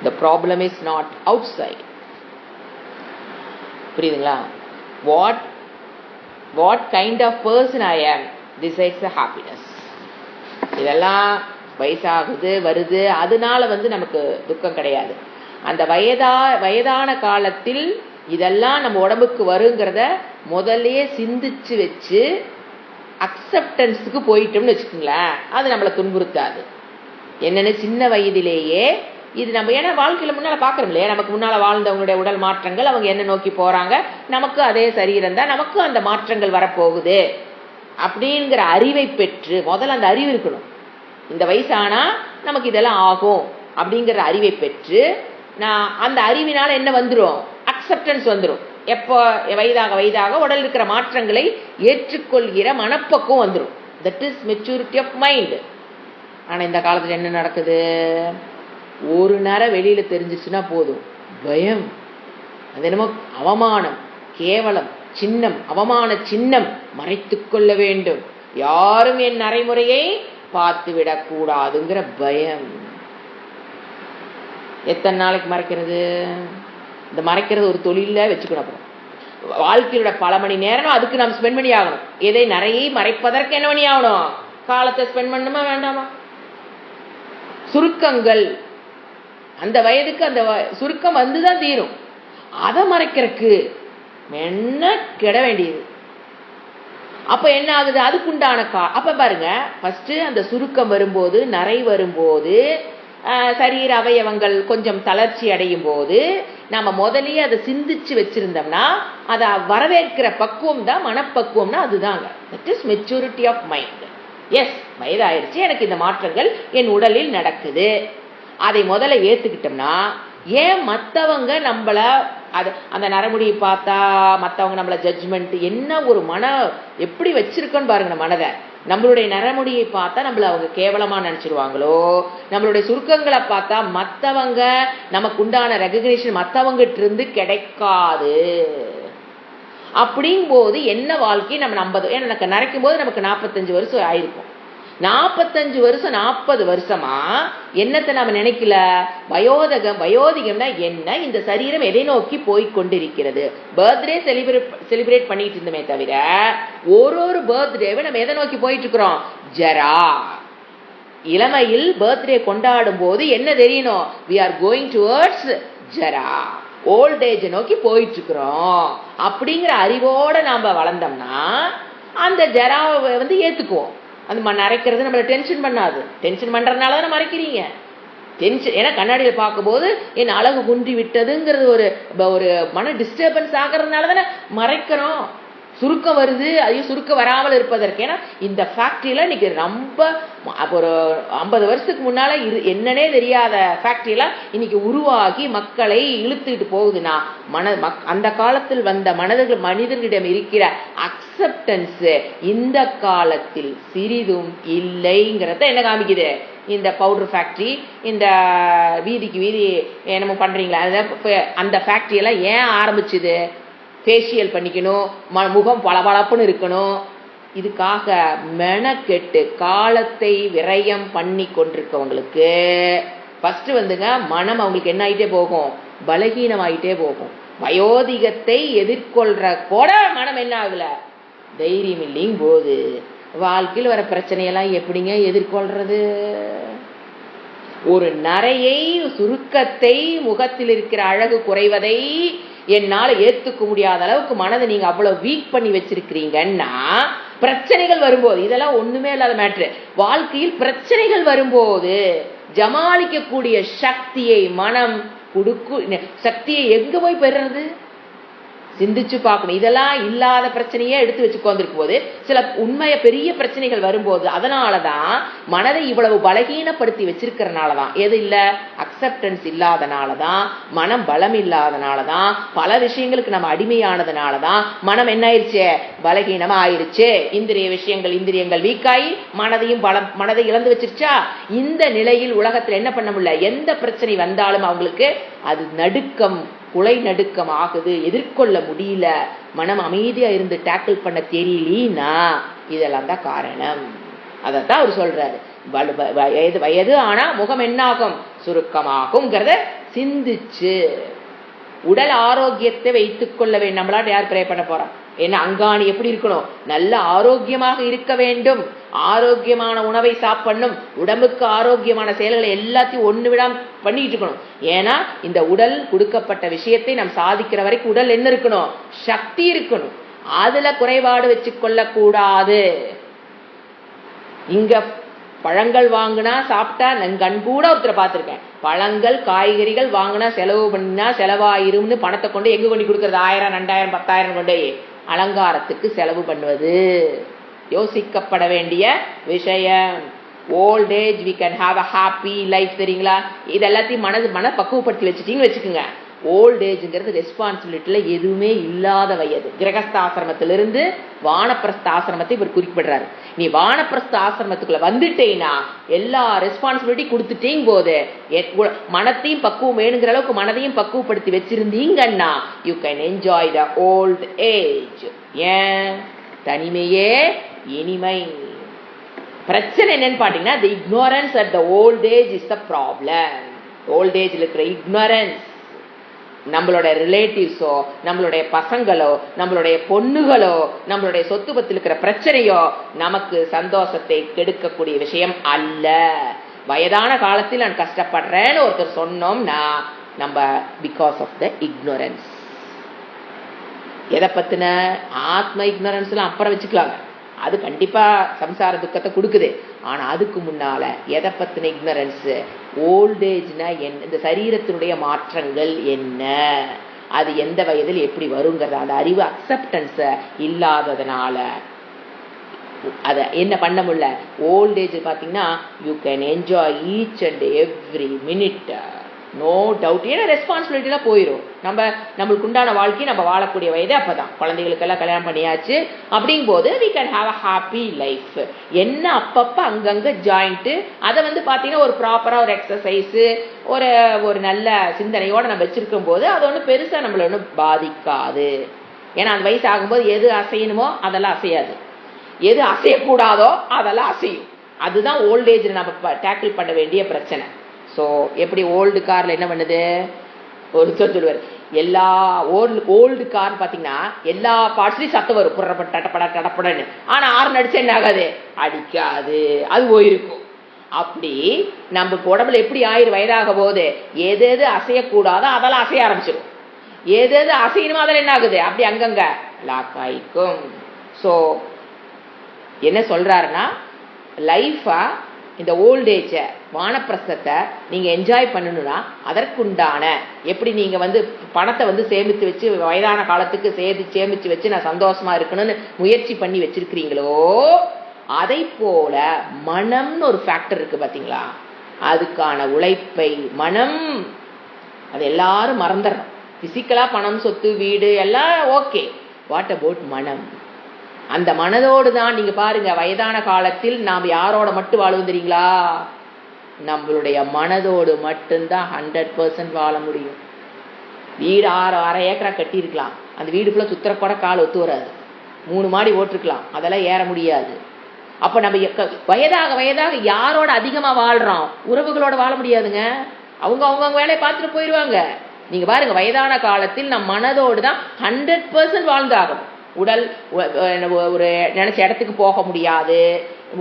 The problem is not outside. புரியுதுங்களா? What kind of person I am decides the happiness. இதெல்லாம் வயசாகுது வருது, அதனால நமக்கு துக்கம் கிடையாது. அந்த வயதான காலத்தில் இதெல்லாம் நம்ம உடம்புக்கு வருங்கிறத முதல்லயே சிந்திச்சு வச்சு அக்செப்டன்ஸுக்கு போயிட்டோம்னு வச்சுக்கோங்களேன், அது நம்மளை துன்புறுத்தாது. என்னன்னு சின்ன வயதிலேயே இது நம்ம ஏன்னா வாழ்க்கையில முன்னால பாக்குறோம் இல்லையா, நமக்கு முன்னால வாழ்ந்தவங்களுடைய உடல் மாற்றங்கள், அவங்க என்ன நோக்கி போறாங்க, நமக்கு அதே சரீரம் தான், நமக்கும் அந்த மாற்றங்கள் வரப்போகுது அப்படிங்கிற அறிவை பெற்று, முதல்ல அந்த அறிவு இருக்கணும். இந்த வயசானா நமக்கு இதெல்லாம் ஆகும் அப்படிங்கிற அறிவை பெற்று, நான் அந்த அறிவினால என்ன வந்துடும்? அக்செப்டன்ஸ் வந்துடும். எப்போ வயதாக வயதாக உடல் இருக்கிற மாற்றங்களை ஏற்றுக்கொள்கிற மனப்பக்குவம் வந்துடும். That is maturity of mind. ஆனா இந்த காலத்துல என்ன நடக்குது? ஒரு நேரம் வெளியில தெரிஞ்சிச்சுன்னா போதும், பயம். அது என்னமோ அவமானம், கேவலம், சின்னம், அவமான சின்னம், மறைத்து கொள்ள வேண்டும், யாரும் என் நடைமுறையை பார்த்து விடக்கூடாதுங்கிற பயம். எத்தனை நாளைக்கு மறைக்கிறது? இந்த மறைக்கிறது ஒரு தொழில வச்சுக்கணும். அப்புறம் வாழ்க்கையோட பல மணி நேரம் அதுக்கு நாம் ஸ்பெண்ட் பண்ணி ஆகணும். எதை நிறைய மறைப்பதற்கு என்ன பண்ணி ஆகணும்? காலத்தை ஸ்பெண்ட் பண்ணணுமா வேண்டாமா? சுருக்கங்கள், அந்த வயதுக்கு அந்த சுருக்கம் வந்துதான் தீரும். அதை மறைக்கிறதுக்கு என்ன கிட வேண்டியது. அப்ப என்ன ஆகுது? அதுக்குண்டான அப்ப பாருங்க, ஃபர்ஸ்ட் அந்த சுருக்கம் வரும்போது, நரை வரும்போது, சரீர அவயவங்கள் கொஞ்சம் தளர்ச்சி அடையும் போது, நம்ம முதலியே அதை சிந்திச்சு வச்சிருந்தோம்னா அதை வரவேற்கிற பக்குவம் தான் மனப்பக்குவம்னா அதுதாங்க. That is maturity of mind. Yes, வயதாயிருச்சு, எனக்கு இந்த மாற்றங்கள் என் உடலில் நடக்குது, அதை முதல்ல ஏத்துக்கிட்டோம்னா, ஏன் மற்றவங்க நம்மள அந்த நரமுடியை பார்த்தா மற்றவங்க நம்மள ஜட்ஜ்மெண்ட், என்ன ஒரு எப்படி வச்சிருக்கோன்னு பாருங்க மனதை. நம்மளுடைய நரமுடியை பார்த்தா நம்மள அவங்க கேவலமா நினைச்சிருவாங்களோ, நம்மளுடைய சுருக்கங்களை பார்த்தா மற்றவங்க நமக்கு உண்டான ரெகக்னிஷன் மற்றவங்கிட்ட இருந்து கிடைக்காது. அப்படிங்கும் போது என்ன வாழ்க்கை நம்ம நம்பது? ஏன்னா எனக்கு நரைக்கும் போது நமக்கு 45 வருஷம் ஆயிருக்கும். 45 வருஷம் 40 வருஷமா என்னத்தை நாம நினைக்கல? வயோதிகம்னா என்ன? இந்த சரீரம் எதை நோக்கி போய்கொண்டிருக்கிறது? பர்த்டே செலிப்ரேட் பண்ணிட்டு இருந்தோமே தவிர, ஒரு பர்த்டேவை நம்ம எதை நோக்கி போயிட்டு இருக்கிறோம்? ஜரா. இளமையில் பர்த்டே கொண்டாடும் போது என்ன தெரியணும்? we are going towards Zara, old age நோக்கி போயிட்டு இருக்கிறோம் அப்படிங்கிற அறிவோட நாம வளர்ந்தோம்னா அந்த ஜராவை ஏத்துக்குவோம். அது நரைக்கிறது நம்மள டென்ஷன் பண்ணாது. டென்ஷன் பண்றதுனால தான் மறைக்கிறீங்க. டென்ஷன் ஏன்னா கண்ணாடியில பார்க்கும்போது என் அழகு குன்றி விட்டதுங்கிறது ஒரு மன டிஸ்டர்பன்ஸ் ஆகிறதுனால தானே மறைக்கிறோம். சுருக்கம் வருது, அதையும் சுருக்கம் வராமல் இருப்பதற்கு. ஏன்னா இந்த ஃபேக்டரியில இன்னைக்கு ரொம்ப ஒரு 50 வருஷத்துக்கு முன்னால என்னன்னே தெரியாத ஃபேக்டரியெல்லாம் இன்னைக்கு உருவாகி மக்களை இழுத்துக்கிட்டு போகுதுன்னா, அந்த காலத்தில் வந்த மனிதர்களிடம் இருக்கிற அக்செப்டன்ஸ் இந்த காலத்தில் சிறிதும் இல்லைங்கிறத என்ன காமிக்குது? இந்த பவுடர் ஃபேக்டரி, இந்த வீதிக்கு வீதி என்னமோ பண்றீங்களா, அந்த ஃபேக்டரியெல்லாம் ஏன் ஆரம்பிச்சுது? ஃபேஷியல் பண்ணிக்கணும், முகம் பளபளப்புன்னு இருக்கணும், இதுக்காக மெனக்கெட்டு காலத்தை விரயம் பண்ணி கொண்டிருக்கவங்களுக்கு ஃபர்ஸ்ட் மனம் அவங்களுக்கு என்ன ஆகிட்டே போகும்? பலகீனமாயிட்டே போகும். வயோதிகத்தை எதிர்கொள்ற கூட மனம் என்ன ஆகல? தைரியம் இல்லைங்க போது வாழ்க்கையில் வர பிரச்சனையெல்லாம் எப்படிங்க எதிர்கொள்றது? ஒரு நரையை, சுருக்கத்தை, முகத்தில் இருக்கிற அழகு குறைவதை என்னால ஏத்துக்க முடியாத அளவுக்கு மனதை நீங்க அவ்வளவு வீக் பண்ணி வச்சிருக்கிறீங்கன்னா, பிரச்சனைகள் வரும்போது, இதெல்லாம் ஒண்ணுமே இல்லாத மேட்ரு, வாழ்க்கையில் பிரச்சனைகள் வரும்போது ஜமாளிக்கக்கூடிய சக்தியை மனம் சக்தியை எங்க போய் பெறுறது? சிந்திச்சு பார்க்கணும். இதெல்லாம் இல்லாத பிரச்சனையே எடுத்து வச்சு உட்கார்ந்துருக்கும் போது சில உண்மைய பெரிய பிரச்சனைகள் வரும்போது, அதனாலதான் மனதை இவ்வளவு பலகீனப்படுத்தி வச்சிருக்கிறனாலதான், எது இல்ல, அக்செப்டன்ஸ் இல்லாதனாலதான், மனம் பலம் இல்லாதனாலதான், பல விஷயங்களுக்கு நம்ம அடிமையானதுனாலதான் மனம் என்ன ஆயிடுச்சு, பலகீனமா ஆயிடுச்சு. இந்திரியங்கள் வீக்காயி மனதை இழந்து வச்சிருச்சா. இந்த நிலையில் உலகத்துல என்ன பண்ண முடியல, எந்த பிரச்சனை வந்தாலும் அவங்களுக்கு அது நடுக்கம், குலை நடுக்கம் ஆகுது, எதிர்கொள்ள முடியல, மனம் அமைதியா இருந்து டேக்கிள் பண்ண தெரியலீனா, இதெல்லாம் தான் காரணம். அதத்தான் அவர் சொல்றாரு, வயது ஆனா முகம் என்னாகும், சுருக்கமாகும்ங்கிறத சிந்திச்சு உடல் ஆரோக்கியத்தை வைத்துக் கொள்ள வேண்டும். நம்மளாட்ட யார் ப்ரே பண்ண போறோம்? என்ன அங்காணி எப்படி இருக்கணும், நல்ல ஆரோக்கியமாக இருக்க வேண்டும், ஆரோக்கியமான உணவை சாப்பிடணும், உடம்புக்கு ஆரோக்கியமான செயல்களை எல்லாத்தையும் ஒண்ணு விடாம பண்ணிட்டு இருக்கணும். ஏன்னா இந்த உடல் கொடுக்கப்பட்ட விஷயத்தை நாம் சாதிக்கிற வரைக்கும் உடல் என்ன இருக்கணும், சக்தி இருக்கணும். அதுல குறைபாடு வச்சு கொள்ள கூடாது. இங்க பழங்கள் வாங்கினா சாப்பிட்டா, கண் கூட ஒருத்தரை பார்த்திருக்கேன், பழங்கள் காய்கறிகள் வாங்கினா செலவு பண்ணினா செலவாயிரும்னு பணத்தை கொண்டு எங்க கொண்டு கொடுக்கறது, 1000 2000 10,000 கொண்டு அலங்காரத்துக்கு செலவு பண்ணுவது யோசிக்கப்பட வேண்டிய விஷயம். Old age we can have a happy life, தெரியுங்களா? இது எல்லாத்தையும் மன பக்குவப்படுத்தி வச்சுட்டீங்கன்னு வச்சுக்கோங்க. ஓல்ட் ஏஜ்ங்கிறது ரெஸ்பான்சிபிலிட்டியில எதுவுமே இல்லாத வயது. கிரகஸ்த ஆசிரமத்திலிருந்து வானப்பிரஸ்த ஆசிரமத்தை இவர் குறிப்பிடுறாரு. நீ வானப்பிரஸ்த ஆசிரமத்துக்குள்ள வந்துட்டேன்னா எல்லா ரெஸ்பான்சிபிலிட்டி கொடுத்துட்டேங்க போது, மனத்தையும் பக்குவம் வேணுங்கிற அளவுக்கு மனதையும் பக்குவப்படுத்தி வச்சிருந்தீங்கன்னா you can enjoy the old age. ஏன் தனிமையே இனிமை. பிரச்சனை என்னன்னு பாத்தீங்கன்னா, the ignorance at the old age is the problem. Old ஏஜ்ல இருக்கிற ignorance, நம்மளோட ரிலேட்டிவ்ஸோ, நம்மளுடைய பசங்களோ, நம்மளுடைய பொண்ணுகளோ, நம்மளுடைய சொத்து பத்தில் இருக்கிற பிரச்சனையோ நமக்கு சந்தோஷத்தை கெடுக்கக்கூடிய விஷயம் அல்ல. வயதான காலத்தில் நான் கஷ்டப்படுறேன்னு ஒருத்தர் சொன்னோம்னா நம்ம பிகாஸ் ஆஃப் த இக்னோரன்ஸ். எதை பத்தின ஆத்ம இக்னோரன்ஸ்லாம் அப்புறம் வச்சுக்கலாங்க, அது கண்டிப்பா சம்சார துக்கத்தை கொடுக்குது. ஆனா அதுக்கு முன்னால எதை பத்தின இக்னரன்ஸ், ஓல்டேஜ்னா என்ன, இந்த சரீரத்தினுடைய மாற்றங்கள் என்ன, அது எந்த வயதில் எப்படி வருங்கிறது அந்த அறிவு அக்செப்டன்ஸ் இல்லாததுனால அதை என்ன பண்ண முடியல. ஓல்டேஜ் பாத்தீங்கன்னா you can enjoy each and every minute, no doubt. ஏன்னா ரெஸ்பான்சிபிலிட்டிலாம் போயிடும். நம்மளுக்கு உண்டான வாழ்க்கையை நம்ம வாழக்கூடிய வயது அப்பதான். குழந்தைகளுக்கெல்லாம் கல்யாணம் பண்ணியாச்சு. அப்படிங்கும் போது we can have a happy life. என்ன அப்பப்ப அங்கங்க ஜாயிண்ட், அதை பாத்தீங்கன்னா ஒரு ப்ராப்பரா ஒரு எக்ஸசைஸ், ஒரு நல்ல சிந்தனையோட நம்ம வச்சிருக்கும் போது அது ஒன்றும் பெருசா நம்மள ஒன்றும் பாதிக்காது. ஏன்னா அந்த வயசு ஆகும்போது எது அசையணுமோ அதெல்லாம் அசையாது, எது அசையக்கூடாதோ அதெல்லாம் அசையும். அதுதான் ஓல்டேஜ் நம்ம டேக்கிள் பண்ண வேண்டிய பிரச்சனை. ஸோ எப்படி ஓல்டு கார்ல என்ன பண்ணுது, ஒரு சொல்லுவார், எல்லா ஓல்டு கார் பாத்தீங்கன்னா எல்லா பார்ட்ஸ்லயும் சத்தம் வரும், புறப்பட டடப்பட டடப்படன்னு. ஆனா ஆறு நடிச்சா என்ன ஆகாது, அடிக்காது, அது போயிருக்கும். அப்படி நம்ம உடம்புல எப்படி வயதாக போகுது, எது எது அசையக்கூடாதோ அதெல்லாம் அசைய ஆரம்பிச்சிடும், எது எது அசையணுமோ அதெல்லாம் என்ன ஆகுது, அப்படி அங்கங்க லாக் ஆயிக்கும். ஸோ என்ன சொல்றாருன்னா, லைஃபா இந்த ஓல்டேஜ வானப்பிரஸ்தத்தை நீங்க என்ஜாய் பண்ணணும்னா அதற்குண்டான எப்படி நீங்க பணத்தை சேமித்து வச்சு வயதான காலத்துக்கு சேமிச்சு வச்சு நான் சந்தோஷமா இருக்கணும்னு முயற்சி பண்ணி வச்சிருக்கிறீங்களோ, அதை போல மனம்னு ஒரு ஃபேக்டர் இருக்கு பாத்தீங்களா, அதுக்கான உழைப்பை மனம், அது எல்லாரும் மறந்துடுறோம். பிசிக்கலா பணம் சொத்து வீடு எல்லாம் ஓகே, வாட் அபவுட் மனம்? அந்த மனதோடு தான் நீங்க பாருங்க, வயதான காலத்தில் நாம் யாரோட மட்டும் வாழுவோம் தெரியுங்களா, நம்மளுடைய மனதோடு மட்டும்தான் 100% வாழ முடியும். வீடு 6 ஏக்கரா கட்டி இருக்கலாம், அந்த வீடு ஃபுல்லா சுத்தர கூட கால் ஒத்து வராது, 3 மாடி ஓட்டிருக்கலாம், அதெல்லாம் ஏற முடியாது. அப்ப நம்ம வயதாக யாரோட அதிகமா வாழ்றோம், உறவுகளோட வாழ முடியாதுங்க. அவங்க வேலையை பார்த்துட்டு போயிடுவாங்க. நீங்க பாருங்க, வயதான காலத்தில் நம் மனதோடு தான் 100% வாழ்ந்தாகணும். உடல் ஒரு நினைச்ச இடத்துக்கு போக முடியாது,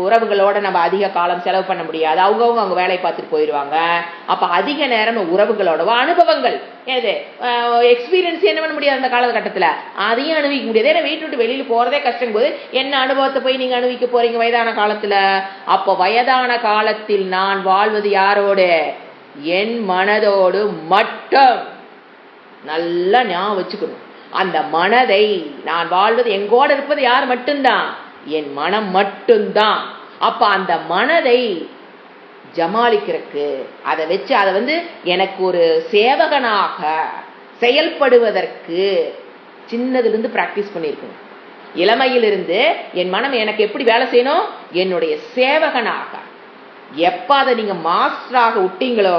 உறவுகளோட நம்ம அதிக காலம் செலவு பண்ண முடியாது, அவங்கவுங்க அவங்க வேலையை பார்த்துட்டு போயிடுவாங்க. அப்ப அதிக நேரம் உறவுகளோட அனுபவங்கள் ஏது எக்ஸ்பீரியன்ஸ் என்ன பண்ண முடியாது அந்த காலகட்டத்தில், அதையும் அனுபவிக்க முடியாது. ஏன்னா வீட்டு விட்டு வெளியில போறதே கஷ்டம் போது என்ன அனுபவத்தை போய் நீங்க அனுபவிக்க போறீங்க வயதான காலத்துல? அப்ப வயதான காலத்தில் நான் வாழ்வது யாரோடு? என் மனதோடு மட்டும். நல்லா ஞாபகம் வச்சுக்கணும். அந்த மனதை நான் வாழ்வது எங்கோட இருப்பது யார் மட்டும்தான்? என் மனம் மட்டும்தான். அப்ப அந்த மனதை ஜமாளிக்கிறதுக்கு அதை வச்சு அதை எனக்கு ஒரு சேவகனாக செயல்படுவதற்கு சின்னதிலிருந்து பிராக்டிஸ் பண்ணியிருக்கணும். இளமையிலிருந்து என் மனம் எனக்கு எப்படி வேலை செய்யணும்? என்னுடைய சேவகனாக. எப்ப அதை நீங்க மாஸ்டராக விட்டீங்களோ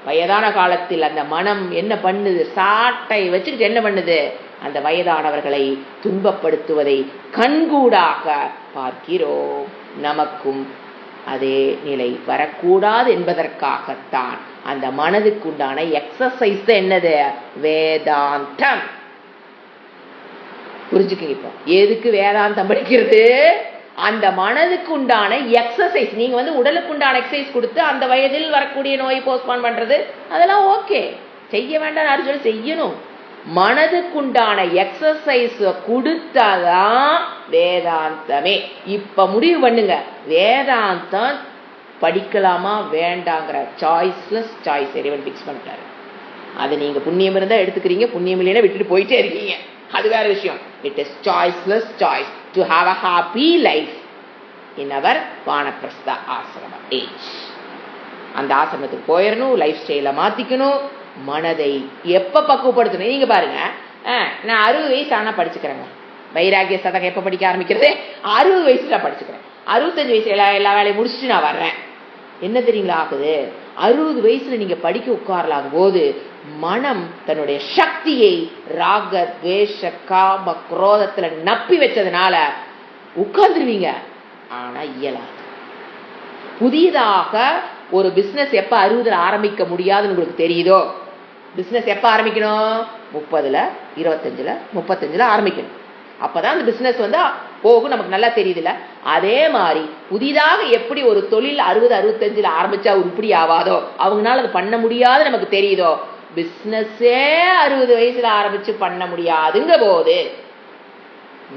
வயதான காலத்தில் அந்த மனம் என்ன பண்ணுது? சாட்டை வச்சுக்கிட்டு என்ன பண்ணுது? அந்த வயதானவர்களை துன்பப்படுத்துவதை கண்கூடாக பார்க்கிறோம். நமக்கும் அதே நிலை வரக்கூடாது என்பதற்காகத்தான் அந்த மனதுக்குண்டான எக்ஸசைஸ் என்னது? வேதாந்தம். புரிஞ்சுக்கங்க. இப்போ எதுக்கு வேதாந்தம் படிக்கிறது? அந்த மனதுக்கு உண்டான எக்ஸசைஸ். நீங்க உடலுக்கு உண்டான எக்ஸசைஸ் கொடுத்து அந்த வயதில் வரக்கூடிய நோய் போஸ்ட்பான் பண்றது அதெல்லாம் ஓகே, செய்ய வேண்டாம் அர்ஜுன், செய்யணும். மனதுக்குண்டான எக்ஸசைஸ் கொடுத்தாதான் வேதாந்தமே. இப்ப முடிவு பண்ணுங்க, வேதாந்தம் படிக்கலாமா வேண்டாங்கிற சாய்ஸ்லெஸ் சாய்ஸ் இறைவன் பிக்ஸ் பண்ணிட்டாரு. அது நீங்க புண்ணியம் இருந்தா எடுத்துக்கிறீங்க, புண்ணியம் இல்லைன்னா விட்டுட்டு போயிட்டே இருக்கீங்க, அது வேற விஷயம். It is choiceless choice to have a happy life in our வானப்பிரஸ்த ஆசிரம ஏஜ். அந்த ஆசிரமத்துக்கு போயிடணும், லைஃப் ஸ்டைலை மாத்திக்கணும், மனதை எப்ப பக்குவப்படுத்தணும். நீங்க பாருங்க, நான் 60 வயசு ஆனா படிச்சுக்கிறேங்க. வைராகிய சதகம் எப்ப படிக்க ஆரம்பிக்கிறது? 60 வயசுல படிச்சுக்கிறேன். 65 வயசுல எல்லா வேலையும் முடிச்சுட்டு நான் வர்றேன். என்ன தெரியுங்களா ஆகுது? 60 வயசுல நீங்க படிக்க உட்காரலாம் போது மனம் தன்னுடைய சக்தியை ராக துவேஷ காம குரோதத்துல நப்பி வச்சதுனால உட்கார்ந்துருவீங்க. ஆனா இயலாது. புதிதாக ஒரு பிசினஸ் எப்ப 60ல ஆரம்பிக்க முடியாதுன்னு உங்களுக்கு தெரியுதோ, பிசினஸ் எப்ப ஆரம்பிக்கணும்? 30ல 25ல 35ல ஆரம்பிக்கணும். அப்பதான் அந்த பிசினஸ் போகும். நமக்கு நல்லா தெரியுதுல்ல. அதே மாதிரி புதிதாக எப்படி ஒரு தொழில் 60-65ல ஆரம்பிச்சா உருப்படி ஆவாதோ, அவங்களால அது பண்ண முடியாது நமக்கு தெரியுதோ, பிசினஸே 60 வயசுல ஆரம்பிச்சு பண்ண முடியாதுங்க போது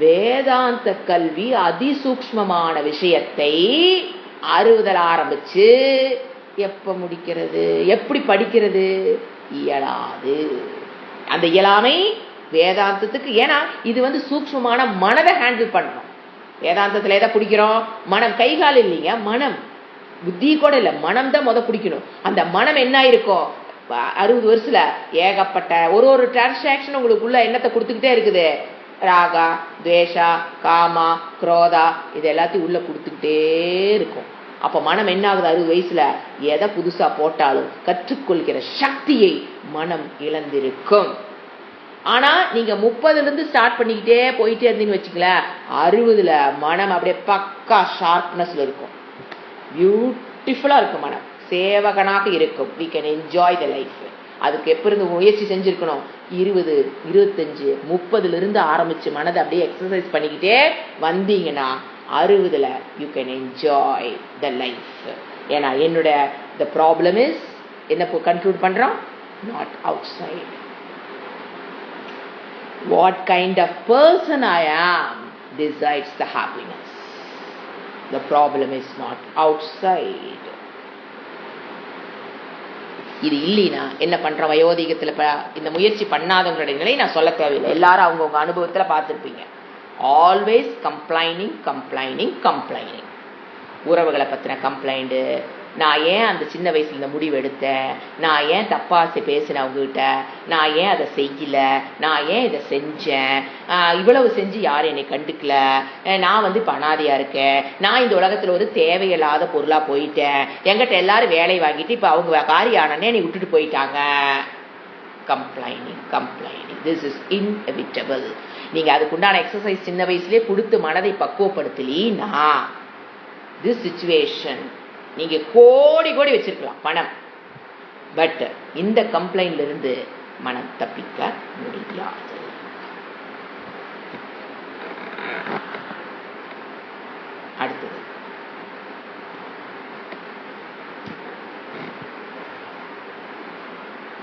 வேதாந்த கல்வி அதிசூக்ஷ்மமான விஷயத்தை 60ல ஆரம்பிச்சு எப்ப முடிக்கிறது? எப்படி படிக்கிறது? இயலாது. அந்த இயலாமை வேதாந்தத்துக்கு. ஏன்னா இது சூக்ஷ்மமான மனதை ஹேண்டில் பண்ணணும். வேதாந்தத்துல எதை பிடிக்கிறோம்? மனம். கைகால் இல்லைங்க, மனம். புத்தி கூட இல்லை, மனம் தான் பிடிக்கணும். அந்த மனம் என்ன இருக்கும்? 60 வருஷத்துல ஏகப்பட்ட ஒரு டிரான்சாக்சன் உங்களுக்குள்ள என்னத்தை கொடுத்துக்கிட்டே இருக்குது? ராகா துவேஷா காமா குரோதா இது எல்லாத்தையும் உள்ள கொடுத்துக்கிட்டே இருக்கும். அப்ப மனம் என்ன ஆகுது? 60 வயசுல எதை புதுசா போட்டாலும் கற்றுக்கொள்கிற சக்தியை மனம் இழந்திருக்கும். ஆனா நீங்க 30ல இருந்து ஸ்டார்ட் பண்ணிக்கிட்டே போயிட்டே இருந்தீங்கன்னு வச்சுக்கல, 60ல மனம் அப்படியே பக்கா ஷார்ப்னஸ்ல இருக்கும். பியூட்டிஃபுல்லா இருக்கும், மனம் சேவகனாக இருக்கும். we can enjoy the life. அதுக்கு எப்ப இருந்து முயற்சி செஞ்சிருக்கணும்? 20, 25, 30ல இருந்து ஆரம்பிச்சு மனதை அப்படியே எக்ஸசைஸ் பண்ணிக்கிட்டே வந்தீங்கன்னா 60ல you can enjoy the life. ஏன்னா என்னோட the problem is என்ன கன்க்ளூட் பண்றோம்? not outside. What kind of person I am decides the happiness. The problem is not outside. இது இல்லைன்னா என்ன பண்றோம்? வயோதிகத்துல இந்த முயற்சி பண்ணாதவங்களுடைய நிலை நான் சொல்ல தேவையில்லை, எல்லாரும் அவங்கவுங்க அனுபவத்துல பார்த்துருப்பீங்க. Always complaining complaining complaining. உறவுகளை பத்தின கம்ப்ளைண்ட். நான் ஏன் அந்த சின்ன வயசுல இந்த முடிவு எடுத்தேன்? நான் ஏன் தப்பா பேசினேன் அவங்ககிட்ட? நான் ஏன் அதை செய்யல? நான் ஏன் இதை செஞ்சேன்? இவ்வளவு செஞ்சு யாரும் என்னை கண்டுக்கல? நான் இப்ப அனாதையா இருக்கேன். நான் இந்த உலகத்துல தேவையில்லாத பொருளா போயிட்டேன். எங்கிட்ட எல்லாரும் வேலை வாங்கிட்டு இப்ப அவங்க காரியம் ஆனே நீ விட்டுட்டு போயிட்டாங்க. Complaining complaining. This is inevitable. நீங்க அதுக்குண்டான எக்ஸசைஸ் சின்ன வயசுலயே கொடுத்து மனதை பக்குவப்படுத்தலீனா திஸ் சிச்சுவேஷன் நீங்க கோடி கோடி வச்சிருக்கலாம் பணம், பட் இந்த கம்ப்ளைண்ட்ல இருந்து மனம் தப்பிக்க முடியாது.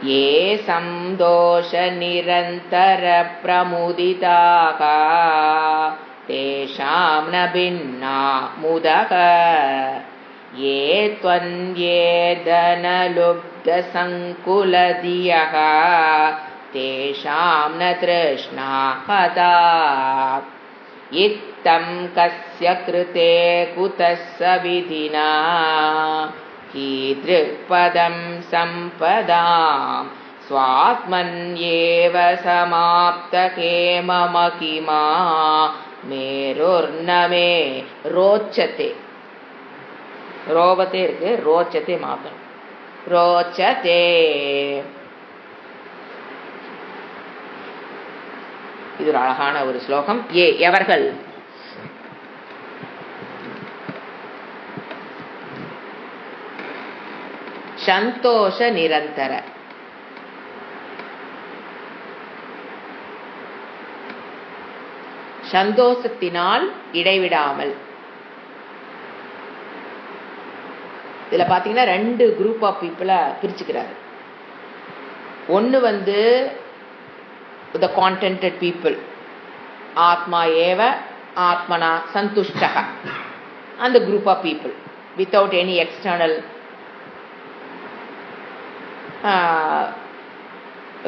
ये संदोष निरन्तर प्रमुदिताः तेषां न भिन्ना मुदः ये त्वन्येदनलुब्धसङ्कुलधियः तेषां न तृष्णा हता इत्थं कस्य कृते कुतः स विधिना कीदृक्पदं सम्पदां स्वात्मन्येव समाप्तके मम किमा मेरुर्न मे रोचते ரோபத்தே இருக்கு, ரோச்சத்தை மாத்தணும். ரோச்சதே. இது ஒரு அழகான ஒரு ஸ்லோகம். எவர்கள் சந்தோஷ நிரந்தர, சந்தோஷத்தினால் இடைவிடாமல். இதுல பாத்தீங்கன்னா 2 குரூப் ஆஃப் பீப்புளை பிரிச்சுக்கிறாரு. ஒன்னு the contented people, ஆத்மா ஏவ ஆத்மனா சந்துஷ்டக, அந்த group of people without any external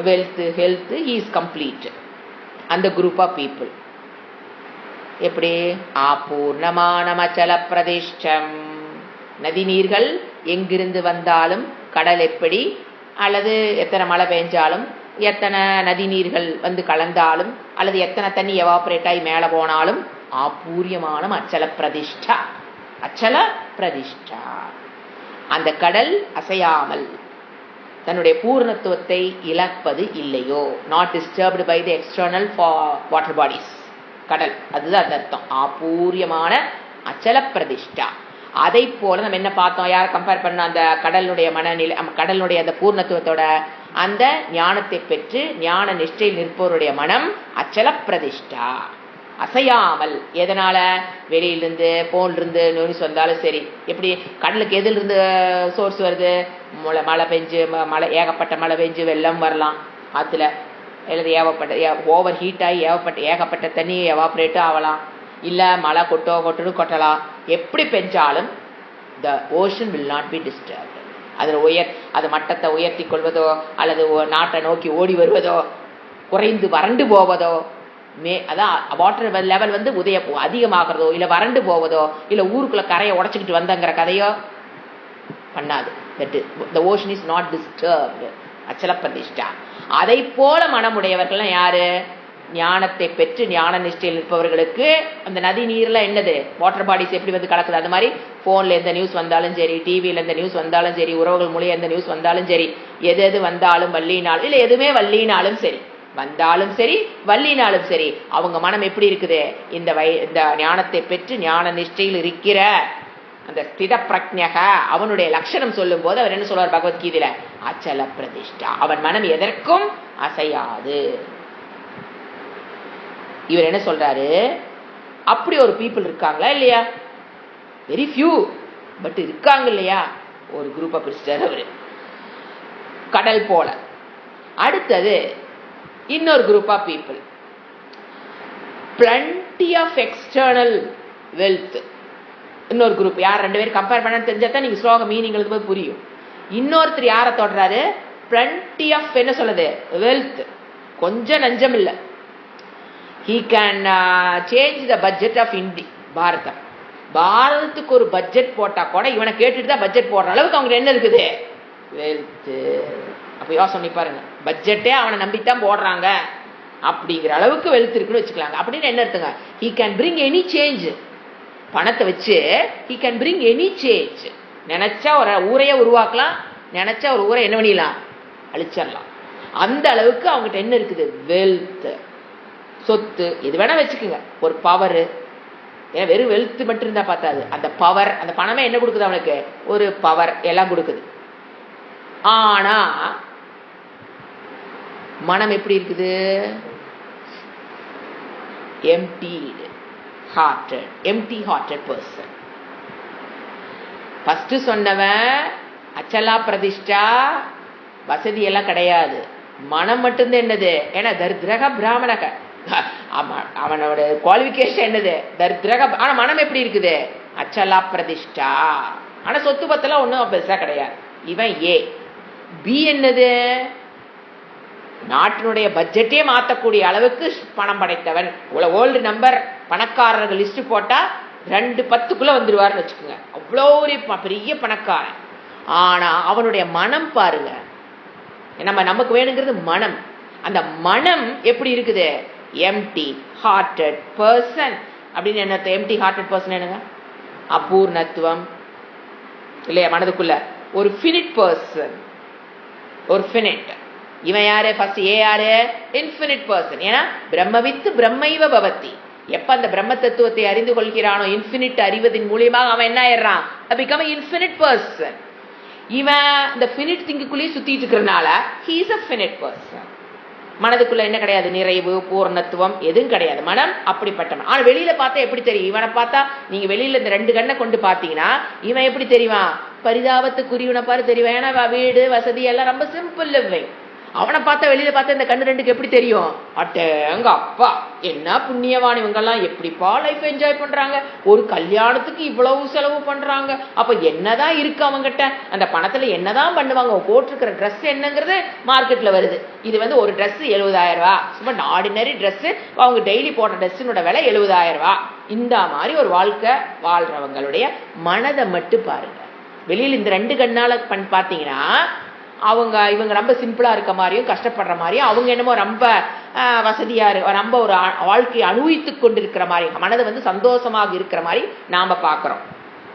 wealth, health, he is complete. அந்த குரூப் ஆஃப் பீப்புள் எப்படி? ஆபூர்ணமானமச்சல பிரதிஷ்டம், நதி நீர்கள் எங்கிருந்து வந்தாலும், கடல் எப்படி, அல்லது எத்தனை மழை பெஞ்சாலும், எத்தனை நதி நீர்கள் கலந்தாலும், அல்லது எத்தனை தண்ணி எவாபரேட் ஆகி மேலே போனாலும், ஆபூரியமான அச்சல பிரதிஷ்டா, அச்சல பிரதிஷ்டா. அந்த கடல் அசையாமல் தன்னுடைய பூர்ணத்துவத்தை இழப்பது இல்லையோ, not disturbed by the external water bodies. கடல், அதுதான் அது அர்த்தம். ஆபூரியமான அச்சல பிரதிஷ்டா. அதை போல நம்ம என்ன பார்த்தோம்? யாரை கம்பேர் பண்ண? அந்த கடலுடைய மனநிலை, கடலுடைய அந்த பூர்ணத்துவத்தோட அந்த ஞானத்தை பெற்று ஞான நிஷ்டையில் நிற்பவருடைய மனம் அச்சல பிரதிஷ்டா, அசையாமல். எதனால? வெளியிலிருந்து போன்லிருந்து நியூஸ் வந்தாலும் சரி. எப்படி? கடலுக்கு எதிலிருந்து சோர்ஸ் வருது? மழை பெஞ்சு, ஏகப்பட்ட மழை பெஞ்சு வெள்ளம் வரலாம் ஆற்றுல, அல்லது ஓவர் ஹீட் ஆகி ஏகப்பட்ட தண்ணி எவாபரேட்டும் ஆகலாம், இல்லை மழை கொட்டலாம். எப்படி பெஞ்சாலும் the ocean will not be disturbed. அது மட்டத்தை உயர்த்தி கொள்வதோ, அல்லது நாட்டை நோக்கி ஓடி வருவதோ, குறைந்து வறண்டு போவதோ, அதான் வாட்டர் லெவல் அதிகமாகிறதோ, இல்லை வறண்டு போவதோ, இல்லை ஊருக்குள்ள கரையை உடச்சிக்கிட்டு வந்தங்கிற கதையோ பண்ணாது. the ocean is not disturbed. Achala பிரதிஷ்டா. அதை போல மனமுடையவர்கள் யாரு? ஞானத்தை பெற்று ஞான நிஷ்டையில் இருப்பவர்களுக்கு அந்த நதி நீர்ல என்னது? வாட்டர் பாடிஸ் எப்படி கலக்குது? அது மாதிரி போன்ல எந்த நியூஸ் வந்தாலும் சரி, டிவியில எந்த நியூஸ் வந்தாலும் சரி, உறவுகள் மூலியம் எந்த நியூஸ் வந்தாலும் சரி, எது வந்தாலும் வள்ளினாலும் இல்லை, எதுவுமே வள்ளினாலும் சரி, வந்தாலும் சரி வள்ளினாலும் சரி, அவங்க மனம் எப்படி இருக்குது? இந்த ஞானத்தை பெற்று ஞான நிஷ்டையில் இருக்கிற அந்த ஸ்தித பிரக்ஞக, அவனுடைய லட்சணம் சொல்லும் போது அவர் என்ன சொல்றார் பகவத்கீதையில? அச்சல பிரதிஷ்டா. அவன் மனம் எதற்கும் அசையாது. இவர் என்ன சொல்றாரு? அப்படி ஒரு பீப்புள் இருக்காங்களா இல்லையா? வெரி ஃபியூ, பட் இருக்காங்க இல்லையா? ஒரு குரூப்பை பிரிச்சிட்டாரு அவரு, கடல் போல. அடுத்தது இன்னொரு group of people, plenty of external wealth. இன்னொரு குரூப் யார்? 2 பேரும் கம்பேர் பண்ண தெரிஞ்சாதான் நீங்க ஸ்லோக மீனிங் எழுதும்போது புரியும். இன்னொருத்தர் யாரை தொடராரு? பிளண்டி ஆஃப் என்ன சொல்லுது? வெல்த். கொஞ்சம் நஞ்சம் இல்லை. he can change the budget of India, பாரதம். பாரதத்துக்கு ஒரு பட்ஜெட் போட்டா கூட இவனை கேட்டுட்டு தான் பட்ஜெட் போடுற அளவுக்கு அவங்க என்ன இருக்குது? வெல்த். அப்ப யோசனை பாருங்க, பட்ஜெட்டே அவனை நம்பித்தான் போடுறாங்க அப்படிங்கிற அளவுக்கு வெல்த் இருக்குன்னு வச்சுக்கலாங்க. அப்படின்னு என்ன எடுத்துங்க? he can bring any change. பணத்தை வச்சு he can bring any change. நினைச்சா ஒரு ஊரையே உருவாக்கலாம், நினைச்சா ஒரு ஊரை என்ன பண்ணிடலாம்? அழிச்சிடலாம். அந்த அளவுக்கு அவங்ககிட்ட என்ன இருக்குது? வெல்த். சொத்து எது வேணா வச்சுக்குங்க, ஒரு பவர். ஏன்னா வெறும் வெல்த் மட்டும் இருந்தா பார்த்தாது, அந்த பவர், அந்த பணமே என்ன கொடுக்குது அவனுக்கு? ஒரு பவர் எல்லாம் கொடுக்குது. ஆனா மனம் எப்படி இருக்குது? empty hearted person. ஃபர்ஸ்ட் சொன்னவன் அச்சலா பிரதிஷ்டா, வசதி எல்லாம் கிடையாது. மனம் மட்டும்தான் என்னது, ஏன்னா தரித்திரக பிராமணக, அவனோட குவாலிபிகேஷன் என்னது தரித்திரக. ஆனா மனம் எப்படி இருக்குது, அச்சலா பிரதிஷ்டா. ஆனா சொத்து பத்தெல்லாம் ஒன்றும் பெருசா கிடையாது. இவன் ஏ. பி என்னது, நாட்டினுடைய பட்ஜெட்டே மாற்றக்கூடிய அளவுக்கு பணம் படைத்தவன். ஓல்டு நம்பர் பணக்காரர்கள் லிஸ்ட் போட்டா 210க்குள்ள வந்துருவாருன்னு வச்சுக்கோங்க. அவ்வளோ ஒரு பெரிய பணக்காரன். ஆனா அவனுடைய மனம் பாருங்க, நமக்கு வேணுங்கிறது மனம். அந்த மனம் எப்படி இருக்குது, எம்டி ஹார்ட்டட் பர்சன் அப்படின்னு என்ன. எம்டி ஹார்ட்டட் பர்சன் என்னங்க, அபூர்ணத்துவம் இல்லையா மனதுக்குள்ள. ஒரு ஃபினிட் பர்சன், ஒரு ஃபினிட். இவன் யாரு, ஃபர்ஸ்ட் ஏ யாரு, இன்ஃபினிட் பர்சன். ஏன்னா பிரம்மவித்து பிரம்மைவ பவதி. எப்ப அந்த பிரம்ம தத்துவத்தை அறிந்து கொள்கிறானோ, இன்ஃபினிட் அறிவதன் மூலியமாக அவன் என்ன ஆயிடுறான், பிகம் இன்ஃபினிட் பர்சன். இவன் இந்த ஃபினிட் திங்குக்குள்ளேயே சுத்திட்டு இருக்கிறனால he is a finite person. மனதுக்குள்ள என்ன கிடையாது, நிறைவு பூர்ணத்துவம் எதுவும் கிடையாது. மனம் அப்படிப்பட்டவன். ஆனா வெளியில பார்த்தா எப்படி தெரியும், இவனை பார்த்தா நீங்க வெளியில இந்த 2 கண்ணை கொண்டு பாத்தீங்கன்னா இவன் எப்படி தெரியுமா, பரிதாபத்துக்குரியவனை பாரு தெரியும். ஏன்னா வீடு வசதி எல்லாம் ரொம்ப சிம்பிள் லிவிங். அவனை பார்த்தா வெளியில பார்த்தா இந்த கண்ணு 2க்கு எப்படி தெரியும், அட்டேங்க அப்பா என்ன புண்ணியவான் இவங்கெல்லாம், எப்படிப்பா லைஃப் என்ஜாய் பண்றாங்க, ஒரு கல்யாணத்துக்கு இவ்வளவு செலவு பண்றாங்க. அப்ப என்னதான் இருக்கு அவங்ககிட்ட, அந்த பணத்துல என்னதான் பண்ணுவாங்க. போட்டிருக்கிற ட்ரெஸ் என்னங்கிறது மார்க்கெட்ல வருது. இது ஒரு ட்ரெஸ் 70,000 ரூபாய், சும்மா ஆர்டினரி ட்ரெஸ். அவங்க டெய்லி போடுற ட்ரெஸ்ஸினோட விலை 70,000 ரூபாய். இந்த மாதிரி ஒரு வாழ்க்கை வாழ்றவங்களுடைய மனதை மட்டும் பாருங்க. வெளியில இந்த 2 கண்ணால பாத்தீங்கன்னா இவங்க ரொம்ப சிம்பிளா இருக்க மாதிரியும் கஷ்டப்படுற மாதிரியும், அவங்க என்னமோ ரொம்ப வசதியா ரொம்ப ஒரு வாழ்க்கையை அனுபவித்துக் கொண்டிருக்கிற மாதிரி, மனது சந்தோஷமாக இருக்கிற மாதிரி நாம பாக்குறோம்.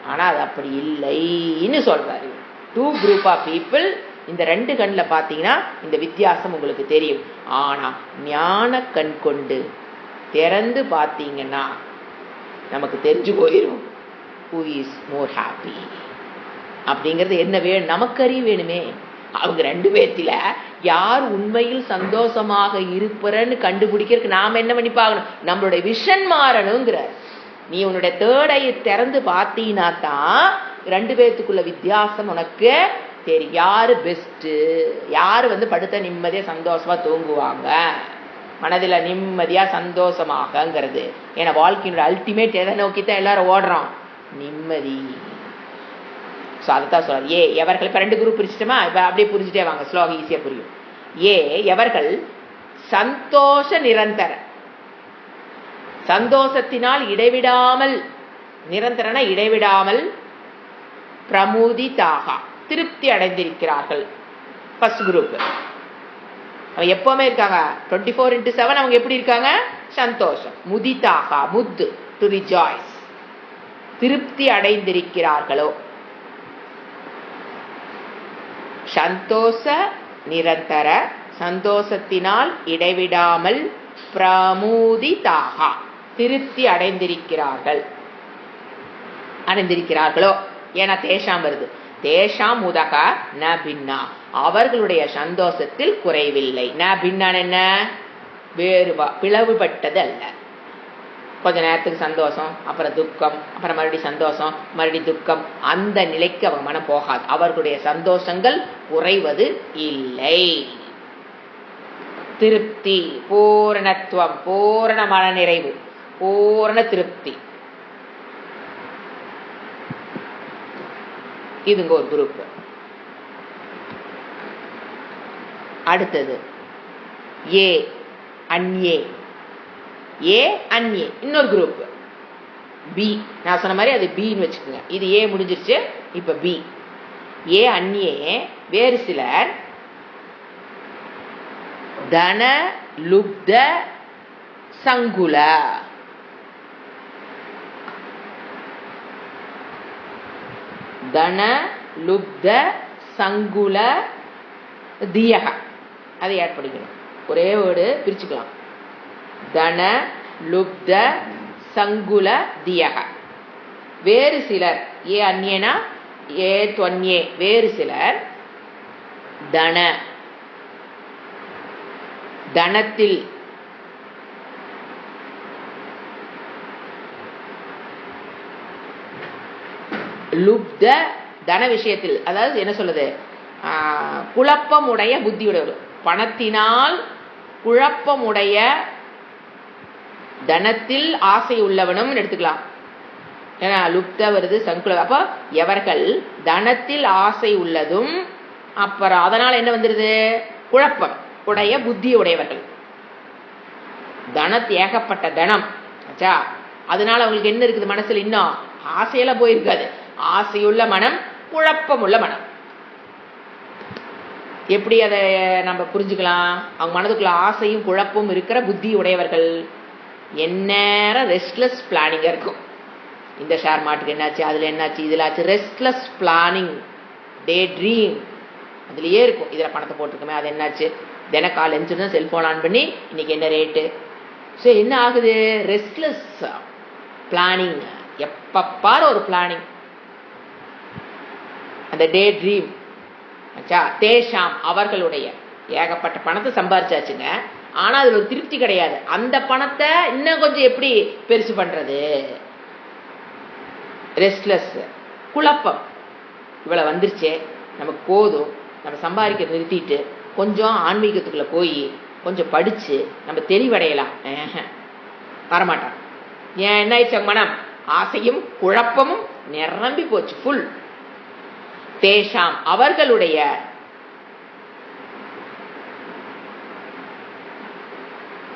ஆனா அது அப்படி இல்லைன்னு சொல்றாரு. 2 குரூப் ஆஃப் பீப்புள். இந்த 2 கண்ணில் பாத்தீங்கன்னா இந்த வித்தியாசம் உங்களுக்கு தெரியும். ஆனா ஞான கண் கொண்டு திறந்து பாத்தீங்கன்னா நமக்கு தெரிஞ்சு போயிடும் who is more happy அப்படிங்கிறது என்ன வேணும், நமக்கு அறிவு வேணுமே. அவங்க 2 பேர்த்தில யார் உண்மையில் சந்தோஷமாக இருப்பறன்னு கண்டுபிடிக்கிறதுக்கு நாம என்ன பண்ணி பார்க்கணும், நம்மளுடைய விஷன் மாறணுங்கிற. நீ உன்னுடைய தேர்ட் ஐயை திறந்து பார்த்தீங்கன்னா தான் 2 பேர்த்துக்குள்ள வித்தியாசம் உனக்கு தெரியும். யாரு பெஸ்ட், யாரு படுத்த நிம்மதியா சந்தோஷமா தூங்குவாங்க, மனதில் நிம்மதியா சந்தோஷமாகங்கிறது. ஏன்னா வாழ்க்கையினுடைய அல்டிமேட் எதை நோக்கித்தான் எல்லாரும் ஓடுறோம், நிம்மதி. அதைத்தான் சொல்றாரு. ஏ எவர்கள், இப்ப 2 குரூப் பிரிச்சுட்டோமா, இப்ப அப்படியே புரிஞ்சுட்டே வாங்க, ஸ்லோகம் ஈஸியா புரியும். ஏ எவர்கள் சந்தோஷ நிரந்தர, சந்தோஷத்தினால் இடைவிடாமல், நிரந்தரன இடைவிடாமல், பிரமுதிதாக திருப்தி அடைந்திருக்கிறார்கள். First group. அவங்க எப்பவுமே இருக்காங்க 24/7. அவங்க எப்படி இருக்காங்க, சந்தோஷம். முதிதாக, முத்து, டு ரிஜாய்ஸ், திருப்தி அடைந்திருக்கிறார்களோ. சந்தோஷ நிரந்தர, சந்தோஷத்தினால் இடைவிடாமல், பிரமுதிதாக, திருப்தி அடைந்திருக்கிறார்களோ. ஏன்னா தேஷாம் வருது, தேஷாம் முதக ந பின்னா, அவர்களுடைய சந்தோஷத்தில் குறைவில்லை. ந பின்னான் என்ன, பிளவுபட்டது அல்ல. கொஞ்ச நேரத்துக்கு சந்தோஷம், அப்புறம் துக்கம், அப்புறம் மறுபடியும் சந்தோஷம், மறுபடியும் துக்கம், அந்த நிலைக்கு அவங்க மனம் போகாது. அவர்களுடைய சந்தோஷங்கள் குறைவது இல்லை. திருப்தி, பூரணத்துவம், பூரண மன நிறைவு, பூரண திருப்தி. இதுங்க ஒரு குரூப். அடுத்தது ஏ அன்யே. ஏ அன்யே இன்னொரு குரூப். பி, நான் சொன்ன மாதிரி அது பின்னு வச்சுக்கோங்க. இது ஏ முடிஞ்சிருச்சு, இப்ப பி. ஏ அன்யே வேறு சிலர் தன லுப்த சங்குல. தன லுப்த சங்குல தியக, அதை ஆட் பண்ணிக்கணும். ஒரே வேர்டு பிரிச்சுக்கலாம். தன லுப்த சங்குல தியக. வேறு சிலர், ஏ அந்நியனா ஏ தொன்யே, வேறு சிலர் தன, தனத்தில், லுப்த தன விஷயத்தில், அதாவது என்ன சொல்லுது, குழப்பமுடைய புத்தியுடையவர். பணத்தினால் குழப்பமுடைய, தனத்தில் ஆசை உள்ளவனும் எடுத்துக்கலாம். ஏன்னா லுப்த வருது சங்குல. அப்போ எவர்கள் தனத்தில் ஆசை உள்ளதும், அப்புறம் அதனால என்ன வந்துருது, குழப்பம் உடைய புத்தி உடையவர்கள். ஏகப்பட்ட தனம் ஆச்சா, அதனால அவங்களுக்கு என்ன இருக்குது மனசுல, இன்னும் ஆசையெல்லாம் போயிருக்காது. ஆசையுள்ள மனம், குழப்பம் உள்ள மனம். எப்படி அதை நம்ம புரிஞ்சுக்கலாம்? அவங்க மனதுக்குள்ள ஆசையும் குழப்பமும் இருக்கிற புத்தி உடையவர்கள் எந்நேரம் ரெஸ்ட்லெஸ் பிளானிங்கா இருக்கும். இந்த ஷேர் மார்க்கெட் என்னாச்சு, அதுல என்னாச்சு, இதுல ஆச்சு, ரெஸ்ட்லெஸ் பிளானிங், டே ட்ரீம் அதுலயே இருக்கும். இதுல பணத்தை போட்டிருக்கோமே, அது என்னாச்சு, தின கால் எழுந்துச்சுன்னா செல்போன் ஆன் பண்ணி இன்னைக்கு என்ன ரேட்டு. ஸோ என்ன ஆகுது, ரெஸ்ட்லெஸ் பிளானிங், எப்பப்பாரு ஒரு பிளானிங், அந்த டே ட்ரீம் ஆச்சா. தேஷாம் அவர்களுடைய, ஏகப்பட்ட பணத்தை சம்பாரிச்சாச்சுங்க, ஆனா அதுல ஒரு திருப்தி கிடையாது. அந்த பணத்தை இன்னும் கொஞ்சம் எப்படி பெருசு பண்றது, ரெஸ்ட்லெஸ், குழப்பம். இவ்வளவு வந்துருச்சே, நமக்கு போதும், நம்ம சம்பாதிக்க நிறுத்திட்டு கொஞ்சம் ஆன்மீகத்துக்குள்ள போய் கொஞ்சம் படிச்சு நம்ம தெளிவடையலாம். வரமாட்டான். ஏன், என்ன ஆயிடுச்சு, மனம் ஆசையும் குழப்பமும் நிரம்பி போச்சு, ஃபுல். தேஷாம் அவர்களுடைய,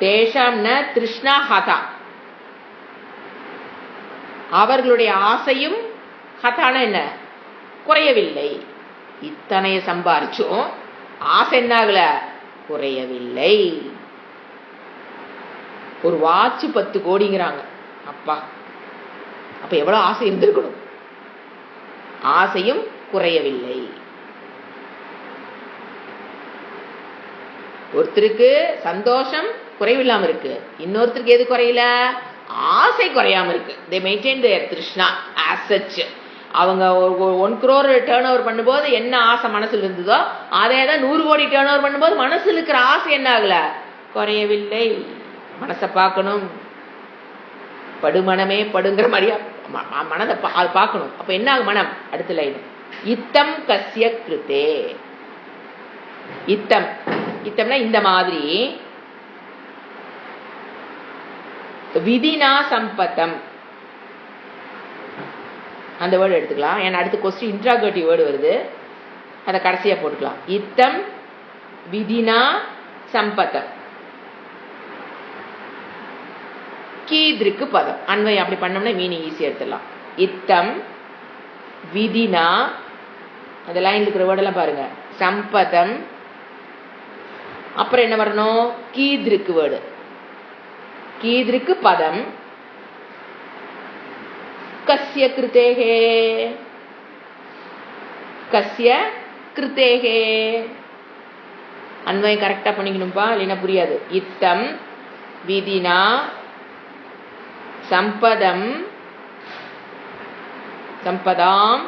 தேஷாம் ந திருஷ்ணா ஹதா, அவர்களுடைய ஆசையும், ஹதான என்ன, குறையவில்லை. இத்தனைய சம்பாரிச்சும் ஆசை என்ன ஆகல, குறையவில்லை. ஒரு வாட்ச் 10 கோடிங்கிறாங்க. அப்பா, அப்ப எவ்வளவு ஆசை இருந்திருக்கணும். ஆசையும் குறையவில்லை. ஒருத்தருக்கு சந்தோஷம் குறைவில்லாம இருக்கு, இன்னொருத்தருக்கு எது குறையல, ஆசை குறையாம இருக்கு. they maintain their trishna as such. அவங்க 1 crore டேர்ன் ஓவர் பண்ணும்போது என்ன ஆசை மனசுல இருந்ததோ, அதே தான் 100 கோடி டேர்ன் ஓவர் பண்ணும்போது மனசுல இருக்கிற ஆசை என்ன ஆகல, குறையவில்லை. மனசை பார்க்கணும், படுமனமே படுங்கிற மாதிரியா மனதை பார்க்கணும். அப்ப என்ன ஆகும் மனம், அடுத்த லைன், இத்தம் கஸ்ய கிருத்தே. இத்தம், இத்தம்னா இந்த மாதிரி, விதினா சம்பத்தம் அந்த வேர்டு எடுத்துக்கலாம். ஏன்னா அடுத்த கொஸ்டின் இன்ட்ராகேட்டிவ் வேர்டு வருது, அதை கடைசியா போட்டுக்கலாம். இத்தம் விதினா சம்பத்தம், கீதிருக்கு பதம் அன்வயம். அப்படி பண்ணோம்னா மீனிங் ஈஸியா எடுத்துடலாம். இத்தம் விதினா, அந்த லைன்ல இருக்கிற வேர்டெல்லாம் பாருங்க, சம்பதம், அப்புறம் என்ன வரணும், கீதிருக்கு வேர்டு, கீதிருக்கு பதம், கஸ்ய கிருதேகே, கஸ்ய கிருதேகே. அன்வயம் கரெக்டா பண்ணிக்கணும்பா, இல்லைன்னா புரியாது. இத்தம் விதினா சம்பதம், சம்பதாம்,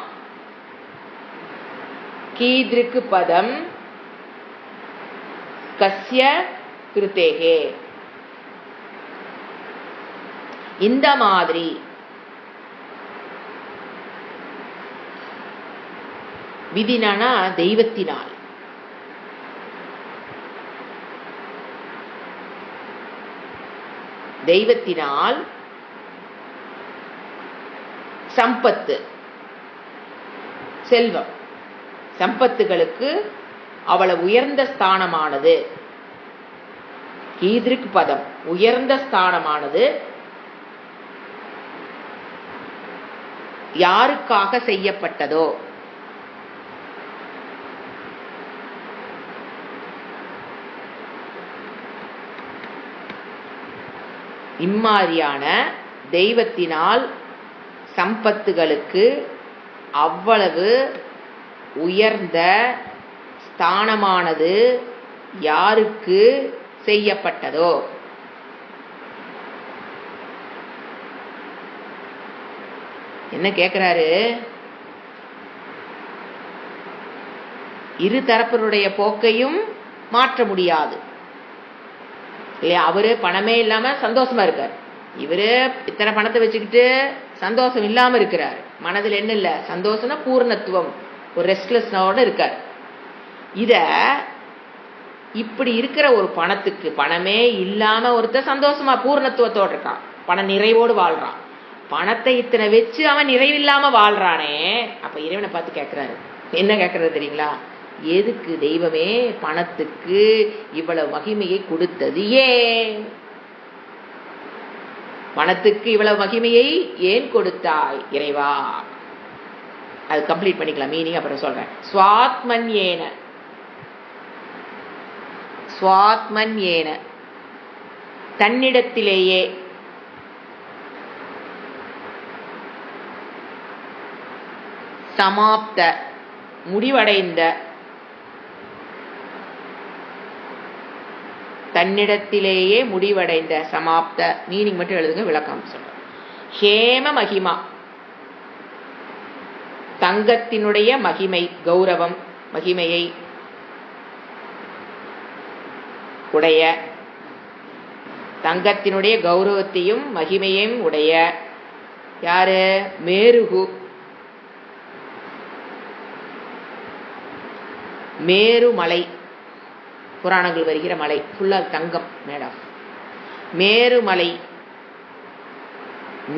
கீதிருக்கு பதம், கஸ்ய கிருதேகே. இந்த மாதிரி விதினா தெய்வத்தினால், தெய்வத்தினால் சம்பத்து, செல்வம், சம்பத்துகளுக்கு அவ்வளவு உயர்ந்த ஸ்தானமானது, கீதிருக்கு பதம் உயர்ந்த ஸ்தானமானது யாருக்காக செய்யப்பட்டதோ, இம்மாதிரியான தெய்வத்தினால் சம்பத்துகளுக்கு அவ்வளவு உயர்ந்த ஸ்தானமானது யாருக்கு செய்யப்பட்டதோ. என்ன கேட்கிறாரு, இரு தரப்பினுடைய போக்கையும் மாற்ற முடியாது இல்லையா. அவரு பணமே இல்லாம சந்தோஷமா இருக்கார், இவரு இத்தனை பணத்தை வச்சுக்கிட்டு சந்தோஷம் இல்லாம இருக்கிறார். மனதில் என்ன இல்ல, சந்தோஷம்னா பூர்ணத்துவம், ஒரு ரெஸ்ட்லெஸ்னோட இருக்கார். இத இப்படி இருக்கிற ஒரு பணத்துக்கு, பணமே இல்லாம ஒருத்தர் சந்தோஷமா பூர்ணத்துவத்தோடு இருக்கான், பண நிறைவோடு வாழ்றான். பணத்தை இத்தனை வச்சு அவன் நிறைவில்லாம வாழ்றானே, அப்ப இறைவனை பார்த்து கேட்கிறாரு. என்ன கேட்கறது தெரியுங்களா? எதுக்கு தெய்வமே பணத்துக்கு இவ்வளவு மகிமையை கொடுத்தது? ஏன் பணத்துக்கு இவ்வளவு மகிமையை ஏன் கொடுத்தாய் இறைவா? அது கம்ப்ளீட் பண்ணிக்கலாம், மீனிங் அப்புறம் சொல்றேன். ஸ்வாத்மன்யேன, ஸ்வாத்மன்யேன தன்னிடத்திலேயே, சமாப்த முடிவடைந்த, தன்னிடத்திலேயே முடிவடைந்த, சமாப்த மீனிங் மட்டும் எழுதுங்க, விளக்கம் சொல்றேன். ஹேம மகிமா தங்கத்தினுடைய மகிமை, கௌரவம், மகிமையை உடைய, தங்கத்தினுடைய கௌரவத்தையும் மகிமையும் உடைய யாரு? மேருகு, மேருமலை, புராணங்கள் வருகிற மலை, ஃபுல்லா தங்கம் மேட் ஆஃப். மேருமலை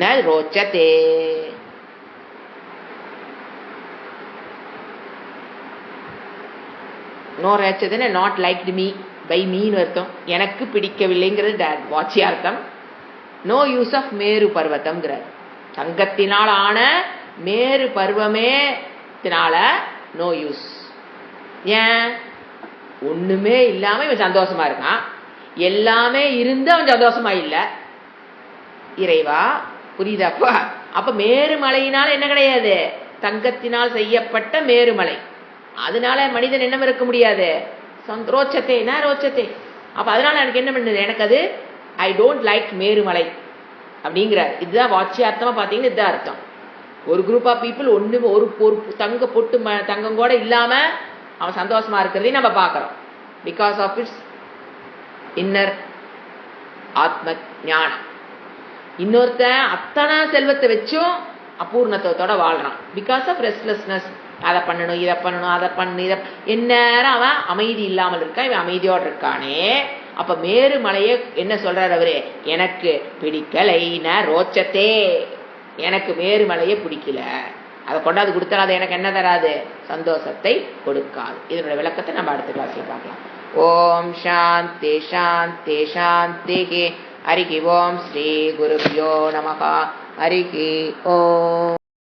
ந ரோச்சதே, நோ ரோச்சதே, நாட் லைக்டு மீ, பை மீன்னு அர்த்தம், எனக்கு பிடிக்கவில்லைங்கிறது வாட்சியார்த்தம். நோ யூஸ் ஆஃப் மேரு பர்வதம்ங்கிறார். தங்கத்தினால் ஆன மேரு பர்வமே நோ யூஸ். ஏன்? ஒண்ணுமே இல்லாம இவன் சந்தோஷமா இருக்கான், எல்லாமே இருந்து அவன் சந்தோஷமா இல்ல. இறைவா புரியுதாப்பா? அப்ப மேருமலையினால என்ன கிடையாது? தங்கத்தினால் செய்யப்பட்ட மேருமலை, அதனால மனிதன் என்ன இருக்க முடியாது? ரோச்சத்தை ரோச்சத்தை. அப்ப அதனால எனக்கு என்ன பண்ணுது? எனக்கு அது ஐ டோன்ட் லைக் மேருமலை அப்படிங்கிறார். இதுதான் வாட்சியார்த்தமா பாத்தீங்கன்னா இதுதான் அர்த்தம். ஒரு குரூப் ஆஃப் பீப்புள் ஒண்ணு ஒரு தங்க பொட்டு தங்கம் கூட இல்லாம அவன் சந்தோஷமா இருக்கிறதையும் நம்ம பார்க்கிறோம். பிகாஸ் ஆஃப் இட்ஸ் இன்னர் ஆத்ம ஞானம். இன்னொருத்தன் அத்தனை செல்வத்தை வச்சும் அபூர்ணத்துவத்தோட வாழ்றான். Because of restlessness. அதை பண்ணணும், இதை பண்ணணும், அதை பண்ணு, இதை எந்நேரம் அவன் அமைதி இல்லாமல் இருக்கான், இவன் அமைதியோடு இருக்கானே. அப்ப மேருமலையை என்ன சொல்றாரு அவரு? எனக்கு பிடிக்கலை ந ரோச்சத்தே, எனக்கு மேருமலையை பிடிக்கல, அதை கொண்டாந்து கொடுத்தாலும் அது எனக்கு என்ன தராது? சந்தோஷத்தை கொடுக்காது. இதனுடைய விளக்கத்தை நம்ம அடுத்த கிளாஸ்ல பார்க்கலாம். ஓம் சாந்தி சாந்தி சாந்தி. ஹரிகி ஓம் ஸ்ரீ குருப்யோ நமஹ. ஹரிகி ஓம்.